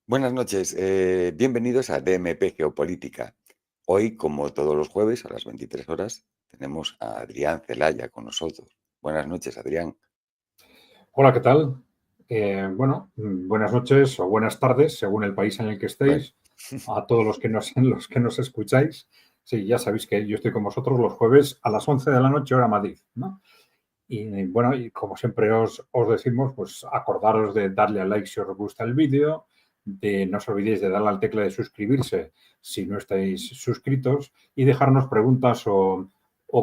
Buenas noches, bienvenidos a DMP Geopolítica. Hoy, como todos los jueves a las 23 horas, tenemos a Adrián Celaya con nosotros. Buenas noches, Adrián. Hola, ¿qué tal? Buenas noches o buenas tardes, según el país en el que Bueno, estéis, a todos los que nos escucháis. Sí, ya sabéis que yo estoy con vosotros los jueves a las 11 de la noche, hora Madrid, ¿no? Y bueno, y como siempre os decimos, pues acordaros de darle a like si os gusta el vídeo, de no os olvidéis de darle al tecla de suscribirse si no estáis suscritos y dejarnos preguntas o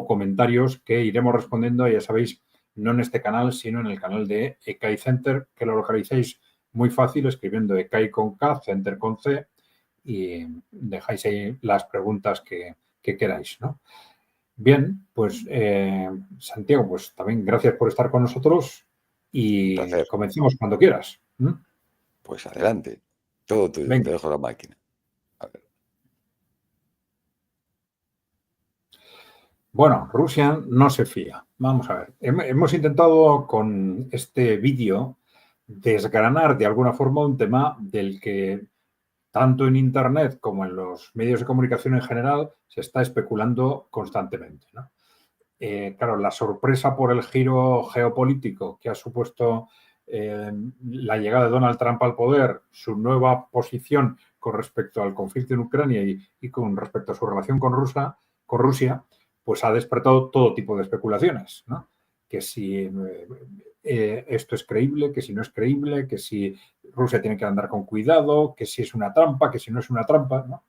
comentarios que iremos respondiendo, ya sabéis, no en este canal, sino en el canal de ECAI Center, que lo localizáis muy fácil escribiendo ECAI con K, Center con C, y dejáis ahí las preguntas que queráis, ¿no? Bien, pues Santiago, pues también gracias por estar con nosotros un y placer. comencemos cuando quieras. Pues adelante, todo tuyo, te Venga. dejo la máquina. A ver, Bueno, Rusia no se fía. Vamos a ver. Hemos intentado con este vídeo desgranar de alguna forma un tema del que tanto en Internet como en los medios de comunicación en general se está especulando constantemente, ¿no? Claro, la sorpresa por el giro geopolítico que ha supuesto la llegada de Donald Trump al poder, su nueva posición con respecto al conflicto en Ucrania y con respecto a su relación con Rusia, pues ha despertado todo tipo de especulaciones, ¿no? Que si esto es creíble, que si no es creíble, que si Rusia tiene que andar con cuidado, que si es una trampa, que si no es una trampa, ¿no?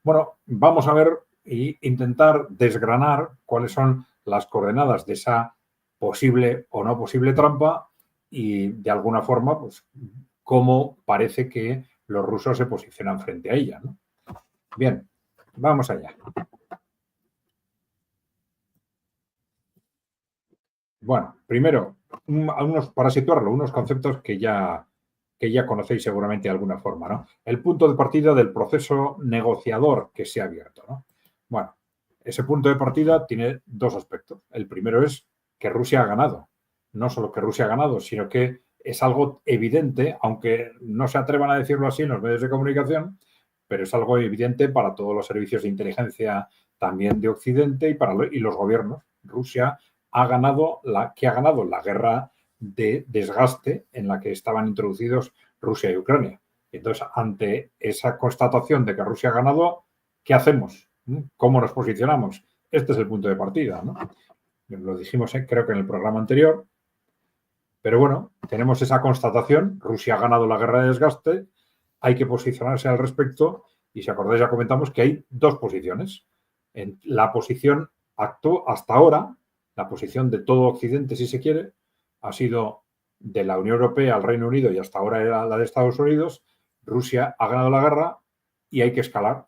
Bueno, vamos a ver e intentar desgranar cuáles son las coordenadas de esa posible o no posible trampa y de alguna forma, pues, cómo parece que los rusos se posicionan frente a ella, ¿no? Bien, vamos allá. Bueno, primero, para situarlo, unos conceptos que ya conocéis seguramente de alguna forma, ¿no? El punto de partida del proceso negociador que se ha abierto, ¿no? Bueno, ese punto de partida tiene dos aspectos. El primero es que Rusia ha ganado. No solo que Rusia ha ganado, sino que es algo evidente, aunque no se atrevan a decirlo así en los medios de comunicación, pero es algo evidente para todos los servicios de inteligencia también de Occidente y los gobiernos. Rusia ha ganado la guerra de desgaste en la que estaban introducidos Rusia y Ucrania. Entonces, ante esa constatación de que Rusia ha ganado, ¿qué hacemos? ¿Cómo nos posicionamos? Este es el punto de partida, ¿no? Lo dijimos, creo que en el programa anterior, pero bueno, tenemos esa constatación, Rusia ha ganado la guerra de desgaste, hay que posicionarse al respecto y si acordáis ya comentamos que hay dos posiciones. En la posición hasta ahora, la posición de todo Occidente, si se quiere, ha sido de la Unión Europea al Reino Unido y hasta ahora era la de Estados Unidos. Rusia ha ganado la guerra y hay que escalar.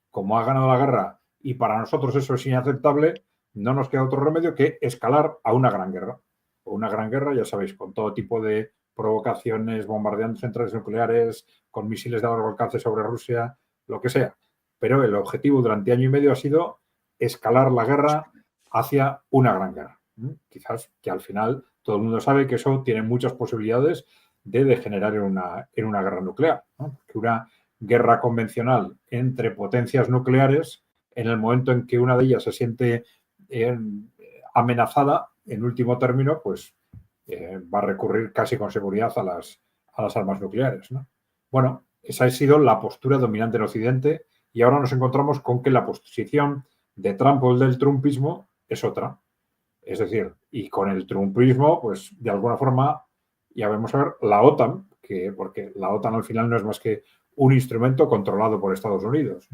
Como ha ganado la guerra y para nosotros eso es inaceptable, no nos queda otro remedio que escalar a una gran guerra. O una gran guerra, ya sabéis, con todo tipo de provocaciones, bombardeando centrales nucleares, con misiles de largo alcance sobre Rusia, lo que sea. Pero el objetivo durante año y medio ha sido escalar la guerra hacia una gran guerra. Quizás que al final todo el mundo sabe que eso tiene muchas posibilidades de degenerar en una guerra nuclear. ¿No? Que una guerra convencional entre potencias nucleares, en el momento en que una de ellas se siente amenazada, en último término, pues va a recurrir casi con seguridad a las armas nucleares. ¿No? Bueno, esa ha sido la postura dominante en Occidente y ahora nos encontramos con que la posición de Trump o del trumpismo es otra. Es decir, y con el trumpismo, pues de alguna forma, ya vamos a ver, la OTAN, porque la OTAN al final no es más que un instrumento controlado por Estados Unidos.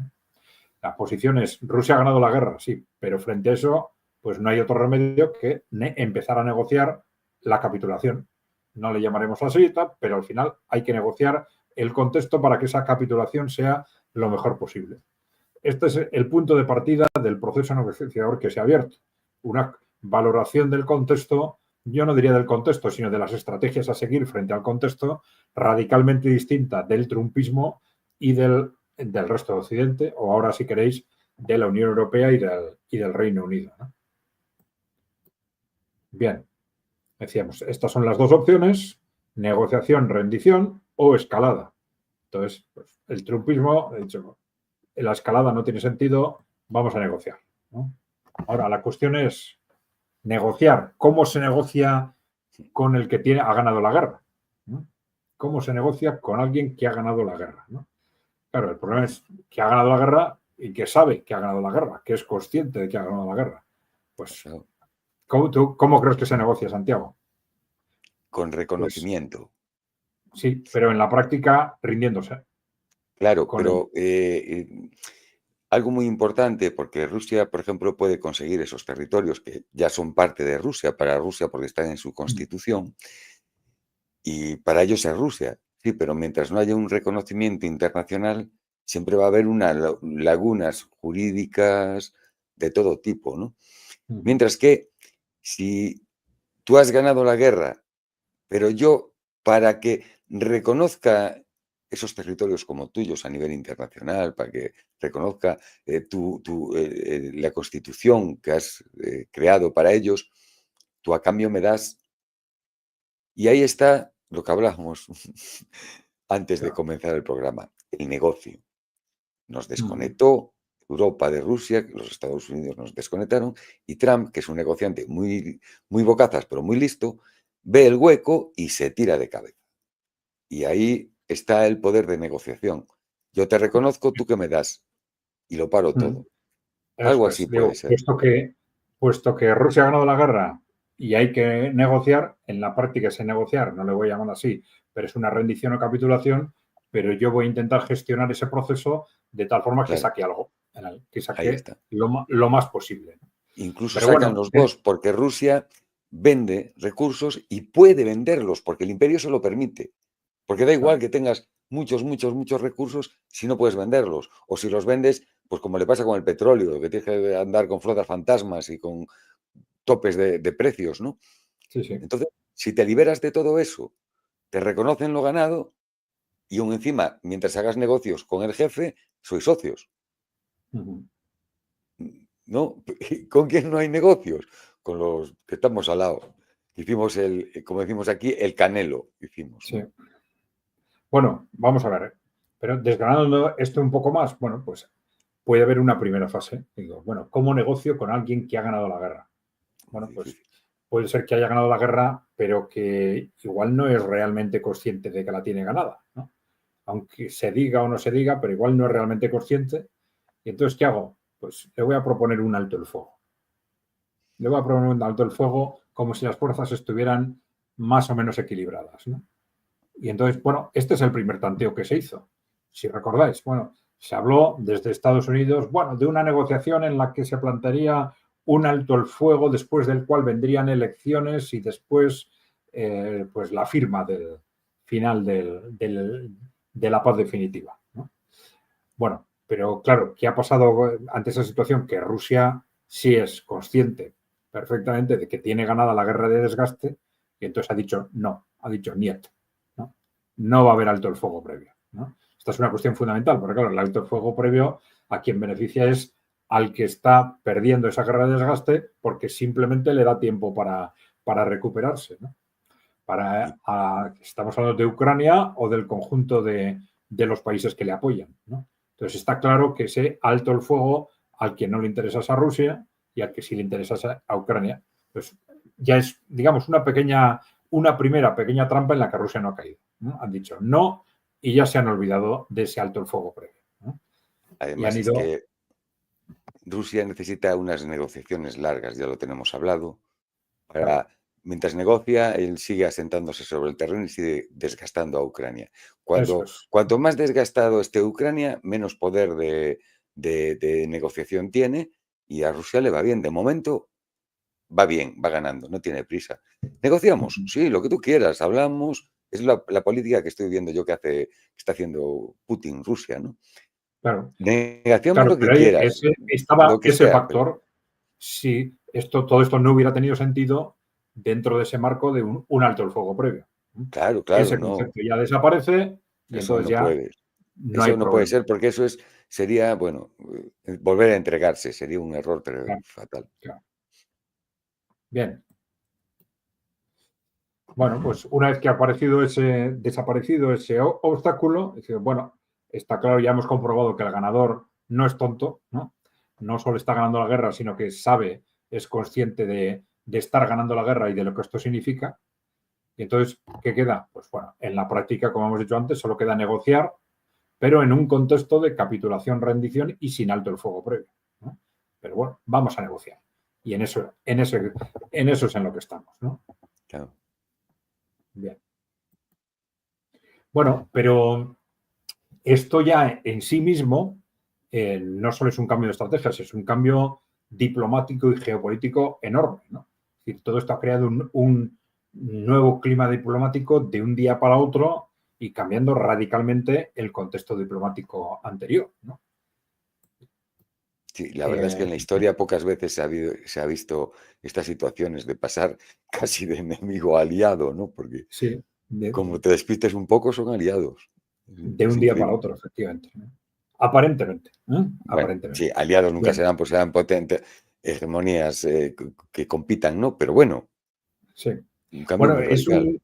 La posición es, Rusia ha ganado la guerra, sí, pero frente a eso, pues no hay otro remedio que empezar a negociar la capitulación. No le llamaremos así, pero al final hay que negociar el contexto para que esa capitulación sea lo mejor posible. Este es el punto de partida del proceso negociador que se ha abierto. Una valoración del contexto, yo no diría del contexto, sino de las estrategias a seguir frente al contexto, radicalmente distinta del trumpismo y del resto de Occidente, o ahora, si queréis, de la Unión Europea y del Reino Unido, ¿no? Bien, decíamos, estas son las dos opciones, negociación, rendición o escalada. Entonces, pues, el trumpismo, de hecho, la escalada no tiene sentido, vamos a negociar, ¿no? Ahora, la cuestión es negociar. ¿Cómo se negocia con el que ha ganado la guerra? ¿No? ¿Cómo se negocia con alguien que ha ganado la guerra? ¿No? Claro, el problema es que ha ganado la guerra y que sabe que ha ganado la guerra, que es consciente de que ha ganado la guerra. Pues, Claro. ¿cómo crees que se negocia, Santiago? Con Pues reconocimiento. sí, pero en la práctica rindiéndose Claro, con el... pero algo muy importante, porque Rusia, por ejemplo, puede conseguir esos territorios que ya son parte de Rusia, para Rusia porque están en su constitución, y para ellos es Rusia. Sí, pero mientras no haya un reconocimiento internacional, siempre va a haber unas lagunas jurídicas de todo tipo, ¿no? Mientras que si tú has ganado la guerra, pero yo, para que reconozca esos territorios como tuyos a nivel internacional, para que reconozca la constitución que has creado para ellos, tú a cambio me das. Y ahí está lo que hablábamos antes de Claro. comenzar el programa, el negocio. Nos Ujú. desconectó Europa de Rusia, los Estados Unidos nos desconectaron, y Trump, que es un negociante muy, muy bocazas, pero muy listo, ve el hueco y se tira de cabeza. Y ahí está el poder de negociación. Yo te reconozco, tú que me das, y lo paro Mm. todo. Algo Eso así es. puede Digo, ser. puesto que Rusia ha ganado la guerra y hay que negociar, en la práctica ese negociar, no le voy a llamar así, pero es una rendición o capitulación, pero yo voy a intentar gestionar ese proceso de tal forma que Claro, saque algo, que ahí saque está. lo más posible. Incluso Pero sacan bueno, los dos, porque Rusia vende recursos y puede venderlos, porque el imperio se lo permite. Porque da igual claro, que tengas muchos, muchos, muchos recursos si no puedes venderlos. O si los vendes, pues como le pasa con el petróleo, que tienes que andar con flotas fantasmas y con topes de precios, ¿no? sí, sí. Entonces, si te liberas de todo eso, te reconocen lo ganado y aún encima, mientras hagas negocios con el jefe, sois socios, Ujú. ¿no? ¿Con quién no hay negocios? Con los que estamos al lado. Hicimos como decimos aquí, el canelo, hicimos, Sí. ¿no? Bueno, vamos a ver, pero desgranando esto un poco más, bueno, pues puede haber una primera fase. Digo, bueno, ¿cómo negocio con alguien que ha ganado la guerra? Muy Bueno, pues difícil. puede ser que haya ganado la guerra, pero que igual no es realmente consciente de que la tiene ganada, ¿no? Aunque se diga o no se diga, pero igual no es realmente consciente. Y entonces, ¿qué hago? Pues le voy a proponer un alto el fuego. Le voy a proponer un alto el fuego como si las fuerzas estuvieran más o menos equilibradas, ¿no? Y entonces, bueno, este es el primer tanteo que se hizo. Si recordáis, bueno, se habló desde Estados Unidos, bueno, de una negociación en la que se plantearía un alto el fuego después del cual vendrían elecciones y después, pues, la firma del final de la paz definitiva, ¿no? Bueno, pero claro, ¿qué ha pasado ante esa situación? Que Rusia sí es consciente perfectamente de que tiene ganada la guerra de desgaste y entonces ha dicho no, ha dicho niet, ¿no? No va a haber alto el fuego previo, ¿no? Esta es una cuestión fundamental, porque claro, el alto el fuego previo a quien beneficia es al que está perdiendo esa guerra de desgaste porque simplemente le da tiempo para recuperarse, ¿no? Y, Estamos hablando de Ucrania o del conjunto de los países que le apoyan, ¿no? Entonces está claro que ese alto el fuego al que no le interesa es a Rusia y al que sí le interesa es a Ucrania. Pues ya es, digamos, una primera pequeña trampa en la que Rusia no ha caído, ¿no? Han dicho no y ya se han olvidado de ese alto el fuego previo, ¿no? Y han además es ido, que Rusia necesita unas negociaciones largas, ya lo tenemos hablado. claro, Para, mientras negocia, él sigue asentándose sobre el terreno y sigue desgastando a Ucrania. eso Cuando, es. cuanto más desgastado esté Ucrania, menos poder de negociación tiene y a Rusia le va bien. De momento va bien, va ganando, no tiene prisa. Negociamos, sí, lo que tú quieras, hablamos. Es la política que estoy viendo yo que está haciendo Putin, Rusia, ¿no? Claro, Negociamos claro, lo que pero ahí quieras, estaba lo que ese sea, pero factor si todo esto no hubiera tenido sentido dentro de ese marco de un alto el fuego previo. claro, claro, Ese no. concepto ya desaparece y Eso entonces no ya puede. no hay Eso no puede problema. ser porque sería, bueno, volver a entregarse, sería un error pero Claro, fatal. claro. Bien, Bueno, pues una vez que ha desaparecido ese obstáculo, bueno, está claro, ya hemos comprobado que el ganador no es tonto, ¿no? No solo está ganando la guerra, sino que sabe, es consciente de estar ganando la guerra y de lo que esto significa. Y entonces, ¿qué queda? Pues bueno, en la práctica, como hemos dicho antes, solo queda negociar, pero en un contexto de capitulación, rendición y sin alto el fuego previo, ¿no? Pero bueno, vamos a negociar. Y en eso es en lo que estamos, ¿no? Claro. Bien. Bueno, pero esto ya en sí mismo no solo es un cambio de estrategias, es un cambio diplomático y geopolítico enorme, ¿no? Es decir, todo esto ha creado un nuevo clima diplomático de un día para otro y cambiando radicalmente el contexto diplomático anterior, ¿no? Sí, la verdad es que en la historia pocas veces se ha visto estas situaciones de pasar casi de enemigo a aliado, ¿no? Porque Sí, como te despistes un poco, son aliados. de Es un día para increíble. otro, efectivamente, ¿no? Aparentemente, ¿eh? Bueno, Aparentemente. sí, aliados nunca Bien, serán, pues serán potentes hegemonías que compitan, ¿no? Pero bueno, sí. un cambio Bueno, muy es radical.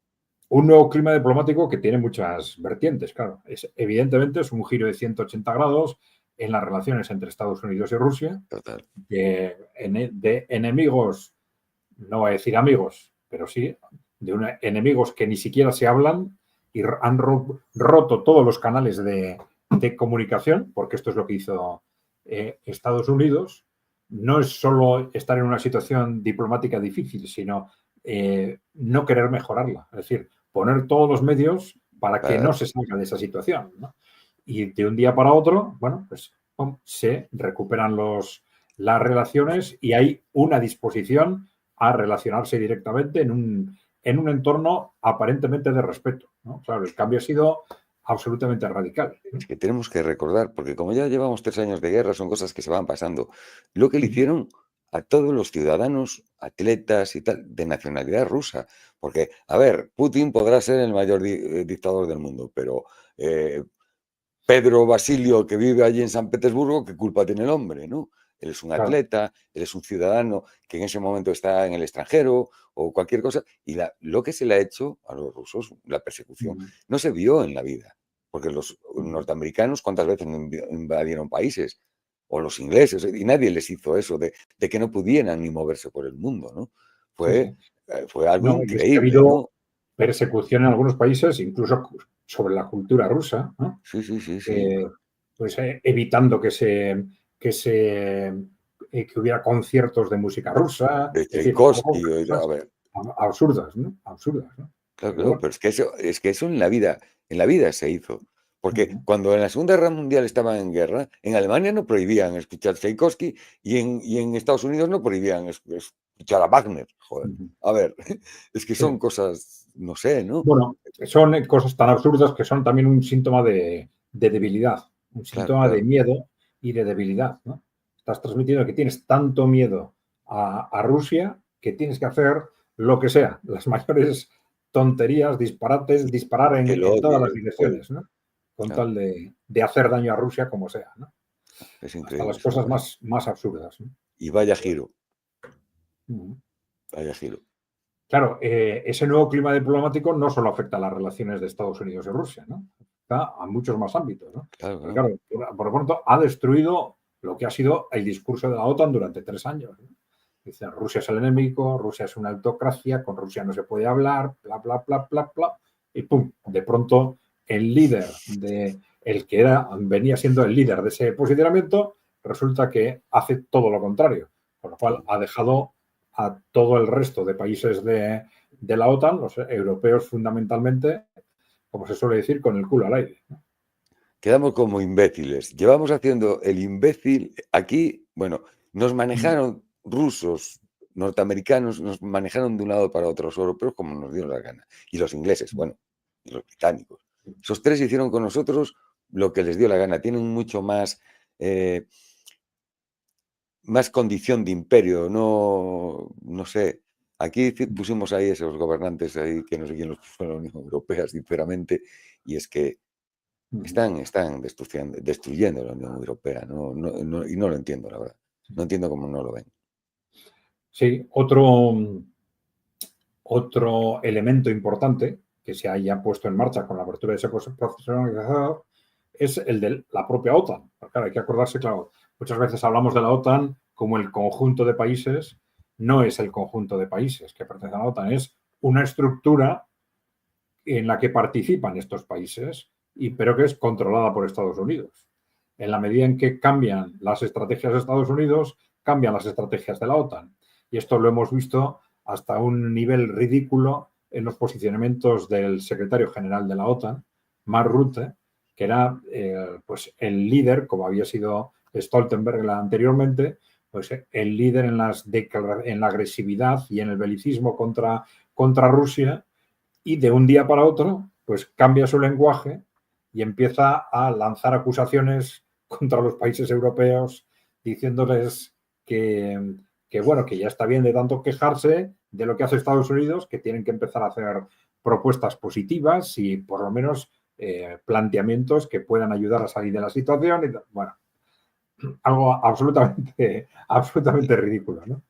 un nuevo clima diplomático que tiene muchas vertientes, claro. Evidentemente es un giro de 180 grados en las relaciones entre Estados Unidos y Rusia, Total. de enemigos, no voy a decir amigos, pero sí, enemigos que ni siquiera se hablan y han roto todos los canales de comunicación, porque esto es lo que hizo Estados Unidos. No es solo estar en una situación diplomática difícil, sino no querer mejorarla. Es decir, poner todos los medios para que no Para- se salga de esa situación, ¿no? Y de un día para otro, bueno, pues se recuperan las relaciones y hay una disposición a relacionarse directamente en un entorno aparentemente de respeto, ¿no? Claro, el cambio ha sido absolutamente radical, ¿no? es que tenemos que recordar, porque como ya llevamos 3 años de guerra, son cosas que se van pasando. Lo que le hicieron a todos los ciudadanos, atletas y tal, de nacionalidad rusa. Porque, a ver, Putin podrá ser el mayor dictador del mundo, pero eh, Pedro Basilio, que vive allí en San Petersburgo, ¿qué culpa tiene el hombre, no? Él es un Claro. atleta, él es un ciudadano que en ese momento está en el extranjero o cualquier cosa. Y lo que se le ha hecho a los rusos, la persecución, no se vio en la vida. Porque los norteamericanos, ¿cuántas veces no invadieron países? O los ingleses, y nadie les hizo eso de que no pudieran ni moverse por el mundo, ¿no? Sí, Fue, sí. fue algo No, y es que ha increíble, habido ¿no? persecución en algunos países, incluso sobre la cultura rusa, ¿no? Sí, sí, sí, sí. Pues evitando que hubiera conciertos de música rusa, De es decir, Tchaikovsky, a cosas ver, absurdas, ¿no? Absurdas, ¿no? claro, Pero claro, bueno. pero es que eso en la vida se hizo. Porque cuando en la Segunda Guerra Mundial estaban en guerra, en Alemania no prohibían escuchar Tchaikovsky y en Estados Unidos no prohibían escuchar a Wagner. Joder, a ver, es que son Sí. cosas, no sé, ¿no? Bueno, son cosas tan absurdas que son también un síntoma de debilidad, un Claro, síntoma de claro. miedo y de debilidad, ¿no? Estás transmitiendo que tienes tanto miedo a Rusia que tienes que hacer lo que sea, las mayores tonterías, disparates, disparar Y que lo en todas las odie, joder, direcciones, ¿no? Con claro, tal de hacer daño a Rusia como sea, ¿no? es Hasta increíble, las es cosas increíble. más absurdas, ¿no? Y Ujú. vaya giro, Claro, ese nuevo clima diplomático no solo afecta a las relaciones de Estados Unidos y Rusia, ¿no? Afecta a muchos más ámbitos, ¿no? claro, Pero claro. claro, por lo pronto ha destruido lo que ha sido el discurso de la OTAN durante 3 años, ¿no? Dicen, Rusia es el enemigo, Rusia es una autocracia, con Rusia no se puede hablar, bla, bla, bla, bla, bla, y pum, de pronto el líder el que venía siendo el líder de ese posicionamiento, resulta que hace todo lo contrario, con lo cual Todo. ha dejado a todo el resto de países de la OTAN, los europeos fundamentalmente, como se suele decir, con el culo al aire, ¿no? Quedamos como imbéciles. Llevamos haciendo el imbécil aquí, bueno, nos manejaron rusos, norteamericanos, nos manejaron de un lado para otro, los europeos como nos dieron la gana. Y los ingleses, bueno, y los británicos. Esos tres hicieron con nosotros lo que les dio la gana. Tienen mucho más condición de imperio, no sé. Aquí pusimos ahí esos gobernantes ahí que no sé quién los puso en la Unión Europea, sinceramente, y es que están destruyendo la Unión Europea, y no lo entiendo, la verdad. No entiendo cómo no lo ven. Sí, Otro elemento importante que se haya puesto en marcha con la apertura de ese proceso negociador es el de la propia OTAN. Porque, claro, hay que acordarse, claro, muchas veces hablamos de la OTAN como el conjunto de países. No es el conjunto de países que pertenecen a la OTAN, es una estructura en la que participan estos países, pero que es controlada por Estados Unidos. En la medida en que cambian las estrategias de Estados Unidos, cambian las estrategias de la OTAN. Y esto lo hemos visto hasta un nivel ridículo en los posicionamientos del secretario general de la OTAN, Mark Rutte, que era pues el líder, como había sido Stoltenberg anteriormente, pues el líder en la agresividad y en el belicismo contra Rusia, y de un día para otro, pues cambia su lenguaje y empieza a lanzar acusaciones contra los países europeos, diciéndoles bueno, que ya está bien de tanto quejarse de lo que hace Estados Unidos, que tienen que empezar a hacer propuestas positivas y por lo menos planteamientos que puedan ayudar a salir de la situación. Y, bueno, algo absolutamente ridículo, ¿no?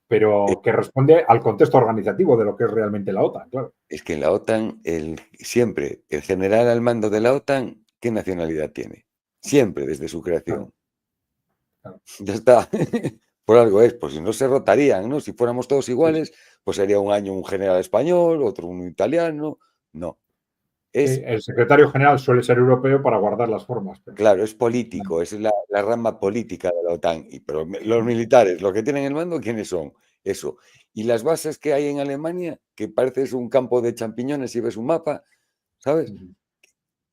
Pero que responde al contexto organizativo de lo que es realmente la OTAN, claro. Es que en la OTAN, siempre el general al mando de la OTAN, ¿qué nacionalidad tiene? Siempre, desde su creación. Claro. Ya está. Por algo es, pues si no se rotarían, ¿no? Si fuéramos todos iguales, pues sería un año un general español, otro un italiano. No. Sí, el secretario general suele ser europeo para guardar las formas. Pero... Claro, es político, es la rama política de la OTAN. Pero los militares, los que tienen el mando, ¿quiénes son? Eso. Y las bases que hay en Alemania, que parece un campo de champiñones si ves un mapa, ¿sabes?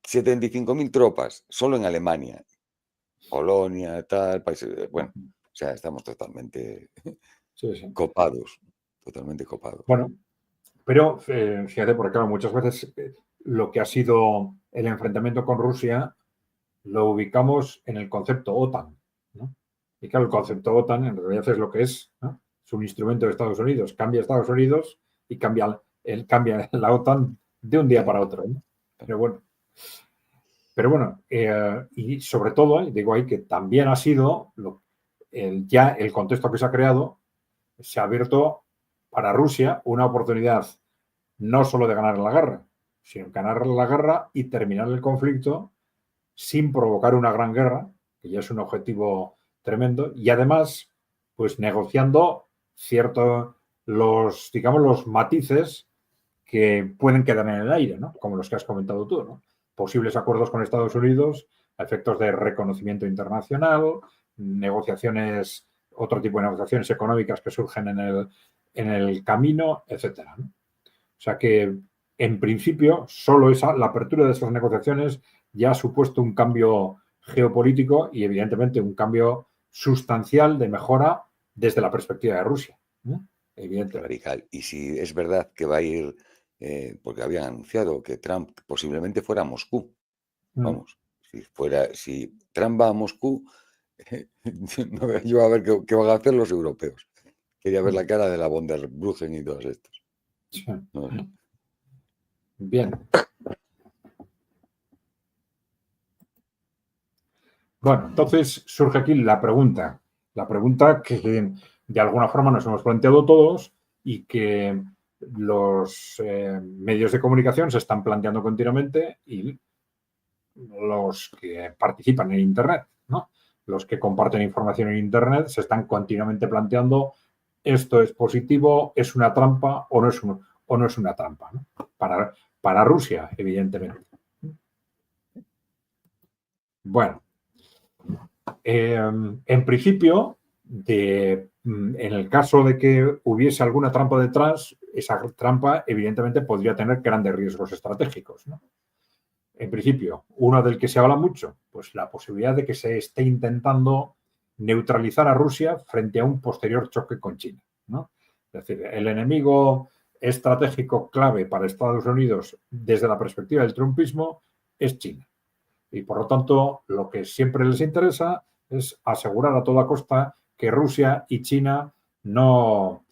75.000 tropas, solo en Alemania. Polonia, tal, países. Bueno, o sea, estamos totalmente copados. Totalmente copados. Bueno, pero fíjate, porque claro, muchas veces lo que ha sido el enfrentamiento con Rusia lo ubicamos en el concepto OTAN, ¿no? Y claro, el concepto OTAN en realidad es lo que es, ¿no? Es un instrumento de Estados Unidos. Cambia Estados Unidos y cambia la OTAN de un día para otro, ¿no? Pero bueno, y sobre todo, digo ahí que también ha sido ya el contexto que se ha creado, se ha abierto para Rusia una oportunidad no solo de ganar la guerra, sino ganar la guerra y terminar el conflicto sin provocar una gran guerra, que ya es un objetivo tremendo, y además, pues negociando los matices que pueden quedar en el aire, ¿no? Como los que has comentado tú, ¿no? Posibles acuerdos con Estados Unidos a efectos de reconocimiento internacional, negociaciones, otro tipo de negociaciones económicas que surgen en el camino, etcétera, ¿no? O sea que, en principio, solo la apertura de esas negociaciones ya ha supuesto un cambio geopolítico y, evidentemente, un cambio sustancial de mejora desde la perspectiva de Rusia, ¿no? Radical. Y si es verdad que va a ir, porque habían anunciado que Trump posiblemente fuera a Moscú. Vamos, si Trump va a Moscú, no veo yo a ver qué van a hacer los europeos. Quería ver la cara de la von der Leyen y todos estos. No sé. Bien. Bueno, entonces surge aquí la pregunta que de alguna forma nos hemos planteado todos y que los medios de comunicación se están planteando continuamente y los que participan en Internet, ¿no? Los que comparten información en Internet se están continuamente planteando esto es positivo, es una trampa o no es una trampa, ¿no? Para Rusia, evidentemente. Bueno, en principio, en el caso de que hubiese alguna trampa detrás, esa trampa evidentemente podría tener grandes riesgos estratégicos, ¿no? En principio, uno del que se habla mucho, pues la posibilidad de que se esté intentando neutralizar a Rusia frente a un posterior choque con China, ¿no? Es decir, el enemigo estratégico clave para Estados Unidos desde la perspectiva del trumpismo es China. Y por lo tanto, lo que siempre les interesa es asegurar a toda costa que Rusia y China no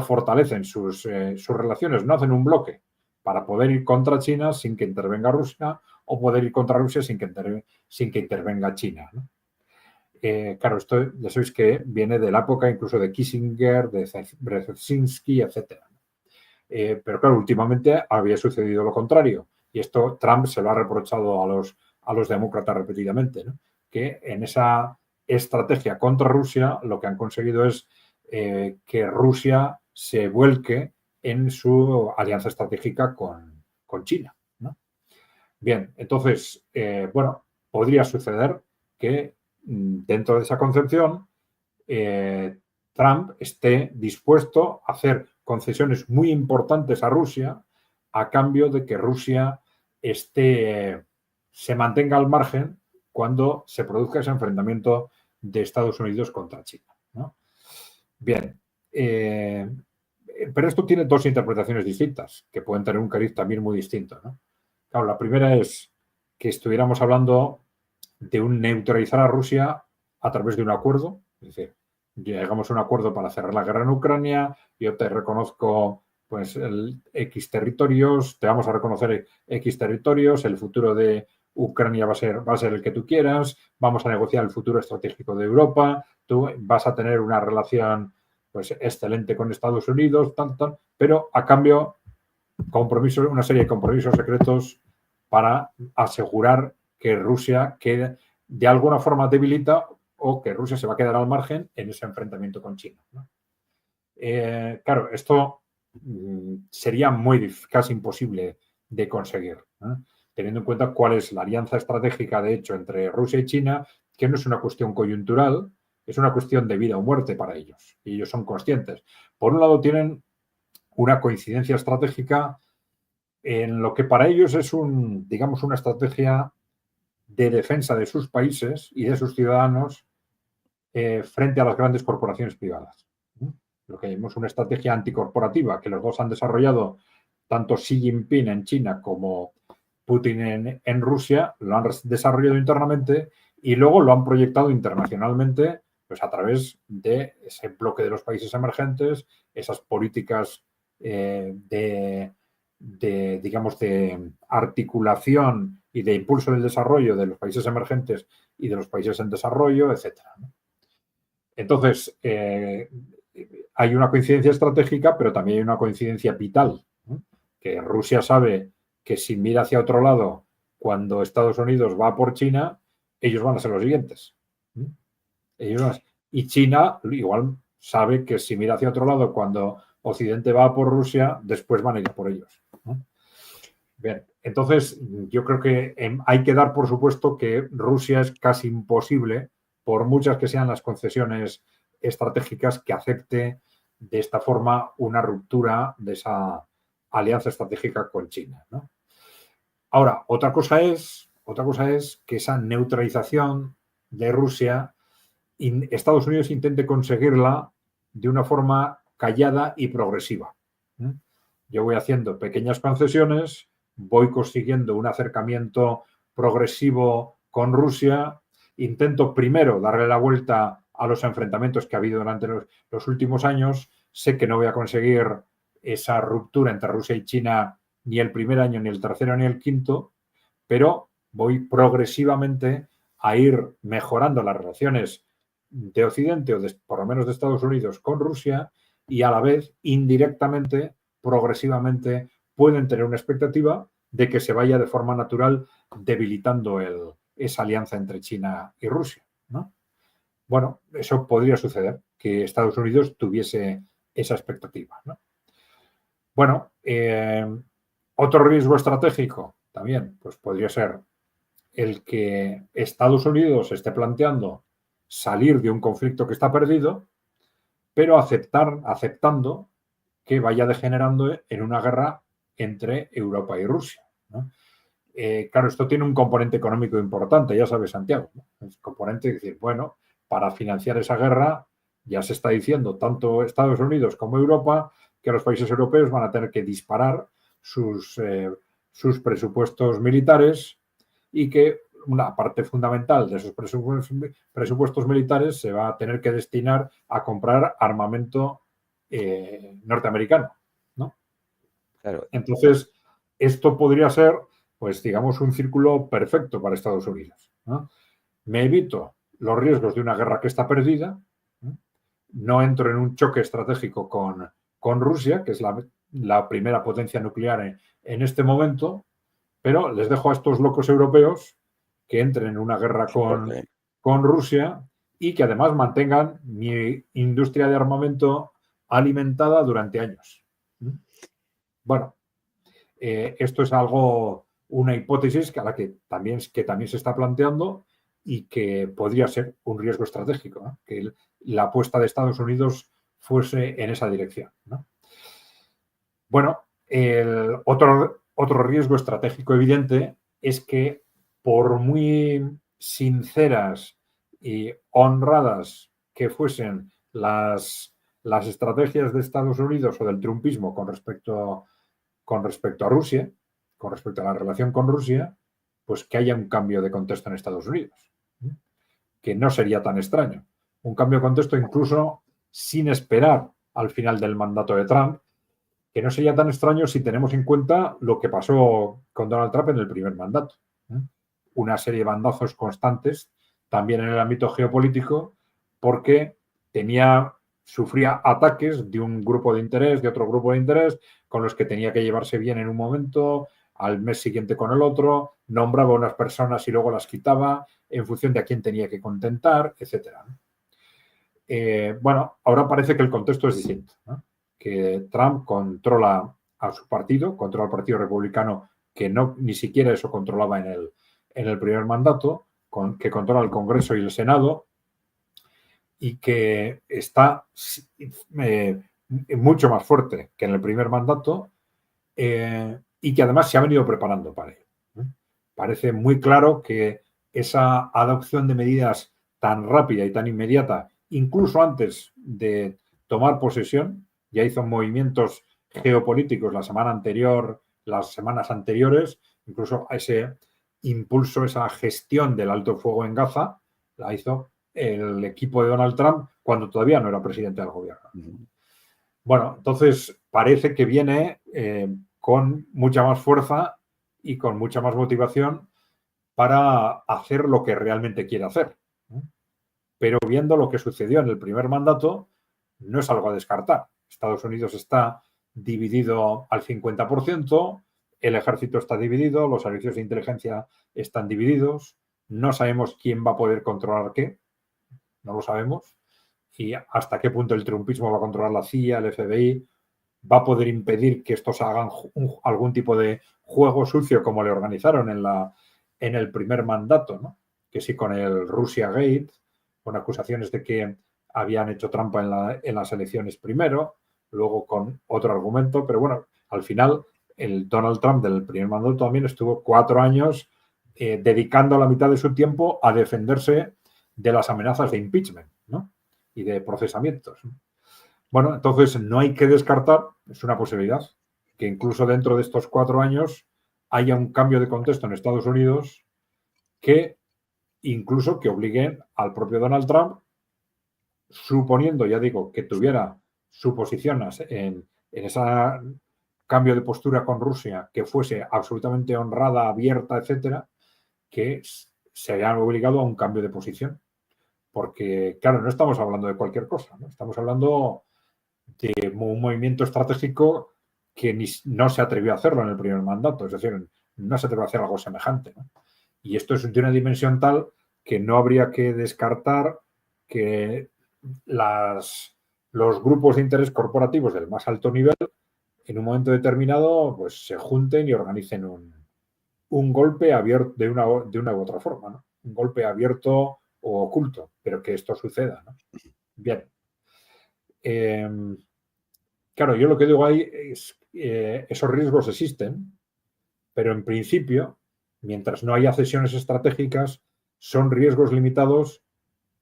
fortalecen sus relaciones, no hacen un bloque para poder ir contra China sin que intervenga Rusia o poder ir contra Rusia sin que intervenga China, ¿no? Claro, esto ya sabéis que viene de la época incluso de Kissinger, de Brzezinski, etc. Pero claro, últimamente había sucedido lo contrario. Y esto Trump se lo ha reprochado a los demócratas repetidamente, ¿no? Que en esa estrategia contra Rusia lo que han conseguido es que Rusia se vuelque en su alianza estratégica con China, ¿no? Bien, entonces, bueno, podría suceder que dentro de esa concepción Trump esté dispuesto a hacer concesiones muy importantes a Rusia a cambio de que Rusia se mantenga al margen cuando se produzca ese enfrentamiento de Estados Unidos contra China, ¿no? Bien, pero esto tiene dos interpretaciones distintas, que pueden tener un cariz también muy distinto, ¿no? Claro, la primera es que estuviéramos hablando de un neutralizar a Rusia a través de un acuerdo, es decir, llegamos a un acuerdo para cerrar la guerra en Ucrania, yo te reconozco pues el X territorios, te vamos a reconocer X territorios, el futuro de Ucrania va a ser el que tú quieras, vamos a negociar el futuro estratégico de Europa, tú vas a tener una relación pues excelente con Estados Unidos, pero a cambio una serie de compromisos secretos para asegurar que Rusia quede de alguna forma debilita o que Rusia se va a quedar al margen en ese enfrentamiento con China, ¿no? Claro, esto sería casi imposible de conseguir, ¿no? Teniendo en cuenta cuál es la alianza estratégica, de hecho, entre Rusia y China, que no es una cuestión coyuntural, es una cuestión de vida o muerte para ellos, y ellos son conscientes. Por un lado, tienen una coincidencia estratégica en lo que para ellos es digamos, una estrategia de defensa de sus países y de sus ciudadanos frente a las grandes corporaciones privadas. Lo que llamamos una estrategia anticorporativa que los dos han desarrollado, tanto Xi Jinping en China como Putin en Rusia, lo han desarrollado internamente y luego lo han proyectado internacionalmente pues a través de ese bloque de los países emergentes, esas políticas digamos, de articulación y de impulso del desarrollo de los países emergentes y de los países en desarrollo, etcétera, ¿no? Entonces, hay una coincidencia estratégica, pero también hay una coincidencia vital, ¿no? Que Rusia sabe que si mira hacia otro lado, cuando Estados Unidos va por China, ellos van a ser los siguientes. Y China igual sabe que si mira hacia otro lado, cuando Occidente va por Rusia, después van a ir por ellos, ¿no? Bien, entonces yo creo que hay que dar por supuesto que Rusia es casi imposible, por muchas que sean las concesiones estratégicas, que acepte de esta forma una ruptura de esa alianza estratégica con China, ¿no? Ahora, otra cosa es que esa neutralización de Rusia, Estados Unidos intente conseguirla de una forma callada y progresiva. Yo voy haciendo pequeñas concesiones, voy consiguiendo un acercamiento progresivo con Rusia, intento primero darle la vuelta a los enfrentamientos que ha habido durante los últimos años, sé que no voy a conseguir esa ruptura entre Rusia y China ni el primer año, ni el tercero, ni el quinto, pero voy progresivamente a ir mejorando las relaciones de Occidente o por lo menos de Estados Unidos con Rusia y a la vez indirectamente, progresivamente, pueden tener una expectativa de que se vaya de forma natural debilitando esa alianza entre China y Rusia, ¿no? Bueno, eso podría suceder, que Estados Unidos tuviese esa expectativa, ¿no? Bueno, otro riesgo estratégico también, pues podría ser el que Estados Unidos esté planteando salir de un conflicto que está perdido, pero aceptando que vaya degenerando en una guerra entre Europa y Rusia, ¿no? Claro, esto tiene un componente económico importante, ya sabes, Santiago, ¿no? El componente de decir, bueno, para financiar esa guerra ya se está diciendo tanto Estados Unidos como Europa que los países europeos van a tener que disparar sus presupuestos militares y que una parte fundamental de esos presupuestos militares se va a tener que destinar a comprar armamento norteamericano, ¿no? Claro. Entonces, esto podría ser, pues digamos, un círculo perfecto para Estados Unidos, ¿no? Me evito los riesgos de una guerra que está perdida, no entro en un choque estratégico con Rusia, que es la primera potencia nuclear en este momento, pero les dejo a estos locos europeos que entren en una guerra con Rusia y que además mantengan mi industria de armamento alimentada durante años. Bueno, esto es algo, una hipótesis que también se está planteando y que podría ser un riesgo estratégico, ¿no? Que la apuesta de Estados Unidos fuese en esa dirección, ¿no? Bueno, otro riesgo estratégico evidente es que por muy sinceras y honradas que fuesen las estrategias de Estados Unidos o del trumpismo con respecto a Rusia, con respecto a la relación con Rusia, pues que haya un cambio de contexto en Estados Unidos, que no sería tan extraño. Un cambio de contexto incluso sin esperar al final del mandato de Trump, que no sería tan extraño si tenemos en cuenta lo que pasó con Donald Trump en el primer mandato. Una serie de bandazos constantes, también en el ámbito geopolítico, porque sufría ataques de un grupo de interés, de otro grupo de interés, con los que tenía que llevarse bien en un momento, al mes siguiente con el otro, nombraba unas personas y luego las quitaba en función de a quién tenía que contentar, etc. Bueno, ahora parece que el contexto es distinto, ¿no? Que Trump controla a su partido, controla al Partido Republicano, que ni siquiera eso controlaba en el primer mandato, que controla el Congreso y el Senado, y que está mucho más fuerte que en el primer mandato, y que además se ha venido preparando para ello. Parece muy claro que esa adopción de medidas tan rápida y tan inmediata, incluso antes de tomar posesión, ya hizo movimientos geopolíticos la semana anterior, las semanas anteriores, incluso ese impulso, esa gestión del alto fuego en Gaza, la hizo el equipo de Donald Trump cuando todavía no era presidente del gobierno. Bueno, entonces parece que viene con mucha más fuerza y con mucha más motivación para hacer lo que realmente quiere hacer. Pero viendo lo que sucedió en el primer mandato, no es algo a descartar. Estados Unidos está dividido al 50%, el ejército está dividido, los servicios de inteligencia están divididos, no sabemos quién va a poder controlar qué, no lo sabemos, y hasta qué punto el trumpismo va a controlar la CIA, el FBI, va a poder impedir que estos hagan algún tipo de juego sucio como le organizaron en el primer mandato, ¿no? Que sí, con el Russia Gate, con acusaciones de que habían hecho trampa en las elecciones primero, luego con otro argumento, pero bueno, al final el Donald Trump del primer mandato también estuvo 4 años dedicando la mitad de su tiempo a defenderse de las amenazas de impeachment, ¿no? Y de procesamientos. Bueno, entonces no hay que descartar, es una posibilidad, que incluso dentro de estos 4 años haya un cambio de contexto en Estados Unidos que incluso que obliguen al propio Donald Trump, suponiendo, ya digo, que tuviera su posición en ese cambio de postura con Rusia, que fuese absolutamente honrada, abierta, etcétera, que se hayan obligado a un cambio de posición. Porque, claro, no estamos hablando de cualquier cosa, ¿no? Estamos hablando de un movimiento estratégico que no se atrevió a hacerlo en el primer mandato, es decir, no se atrevió a hacer algo semejante, ¿no? Y esto es de una dimensión tal que no habría que descartar que los grupos de interés corporativos del más alto nivel, en un momento determinado, pues se junten y organicen un golpe abierto de una u otra forma, ¿no? Un golpe abierto o oculto, pero que esto suceda, ¿no? Bien. Claro, yo lo que digo ahí es esos riesgos existen, pero en principio, mientras no haya cesiones estratégicas, son riesgos limitados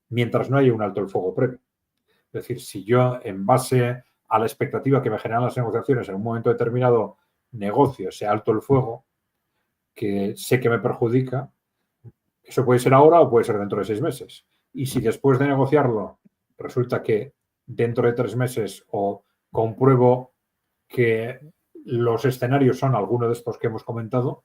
mientras no haya un alto el fuego previo. Es decir, si yo, en base a la expectativa que me generan las negociaciones, en un momento determinado negocio ese alto el fuego, que sé que me perjudica, eso puede ser ahora o puede ser dentro de 6 meses. Y si después de negociarlo resulta que dentro de 3 meses o compruebo que los escenarios son alguno de estos que hemos comentado,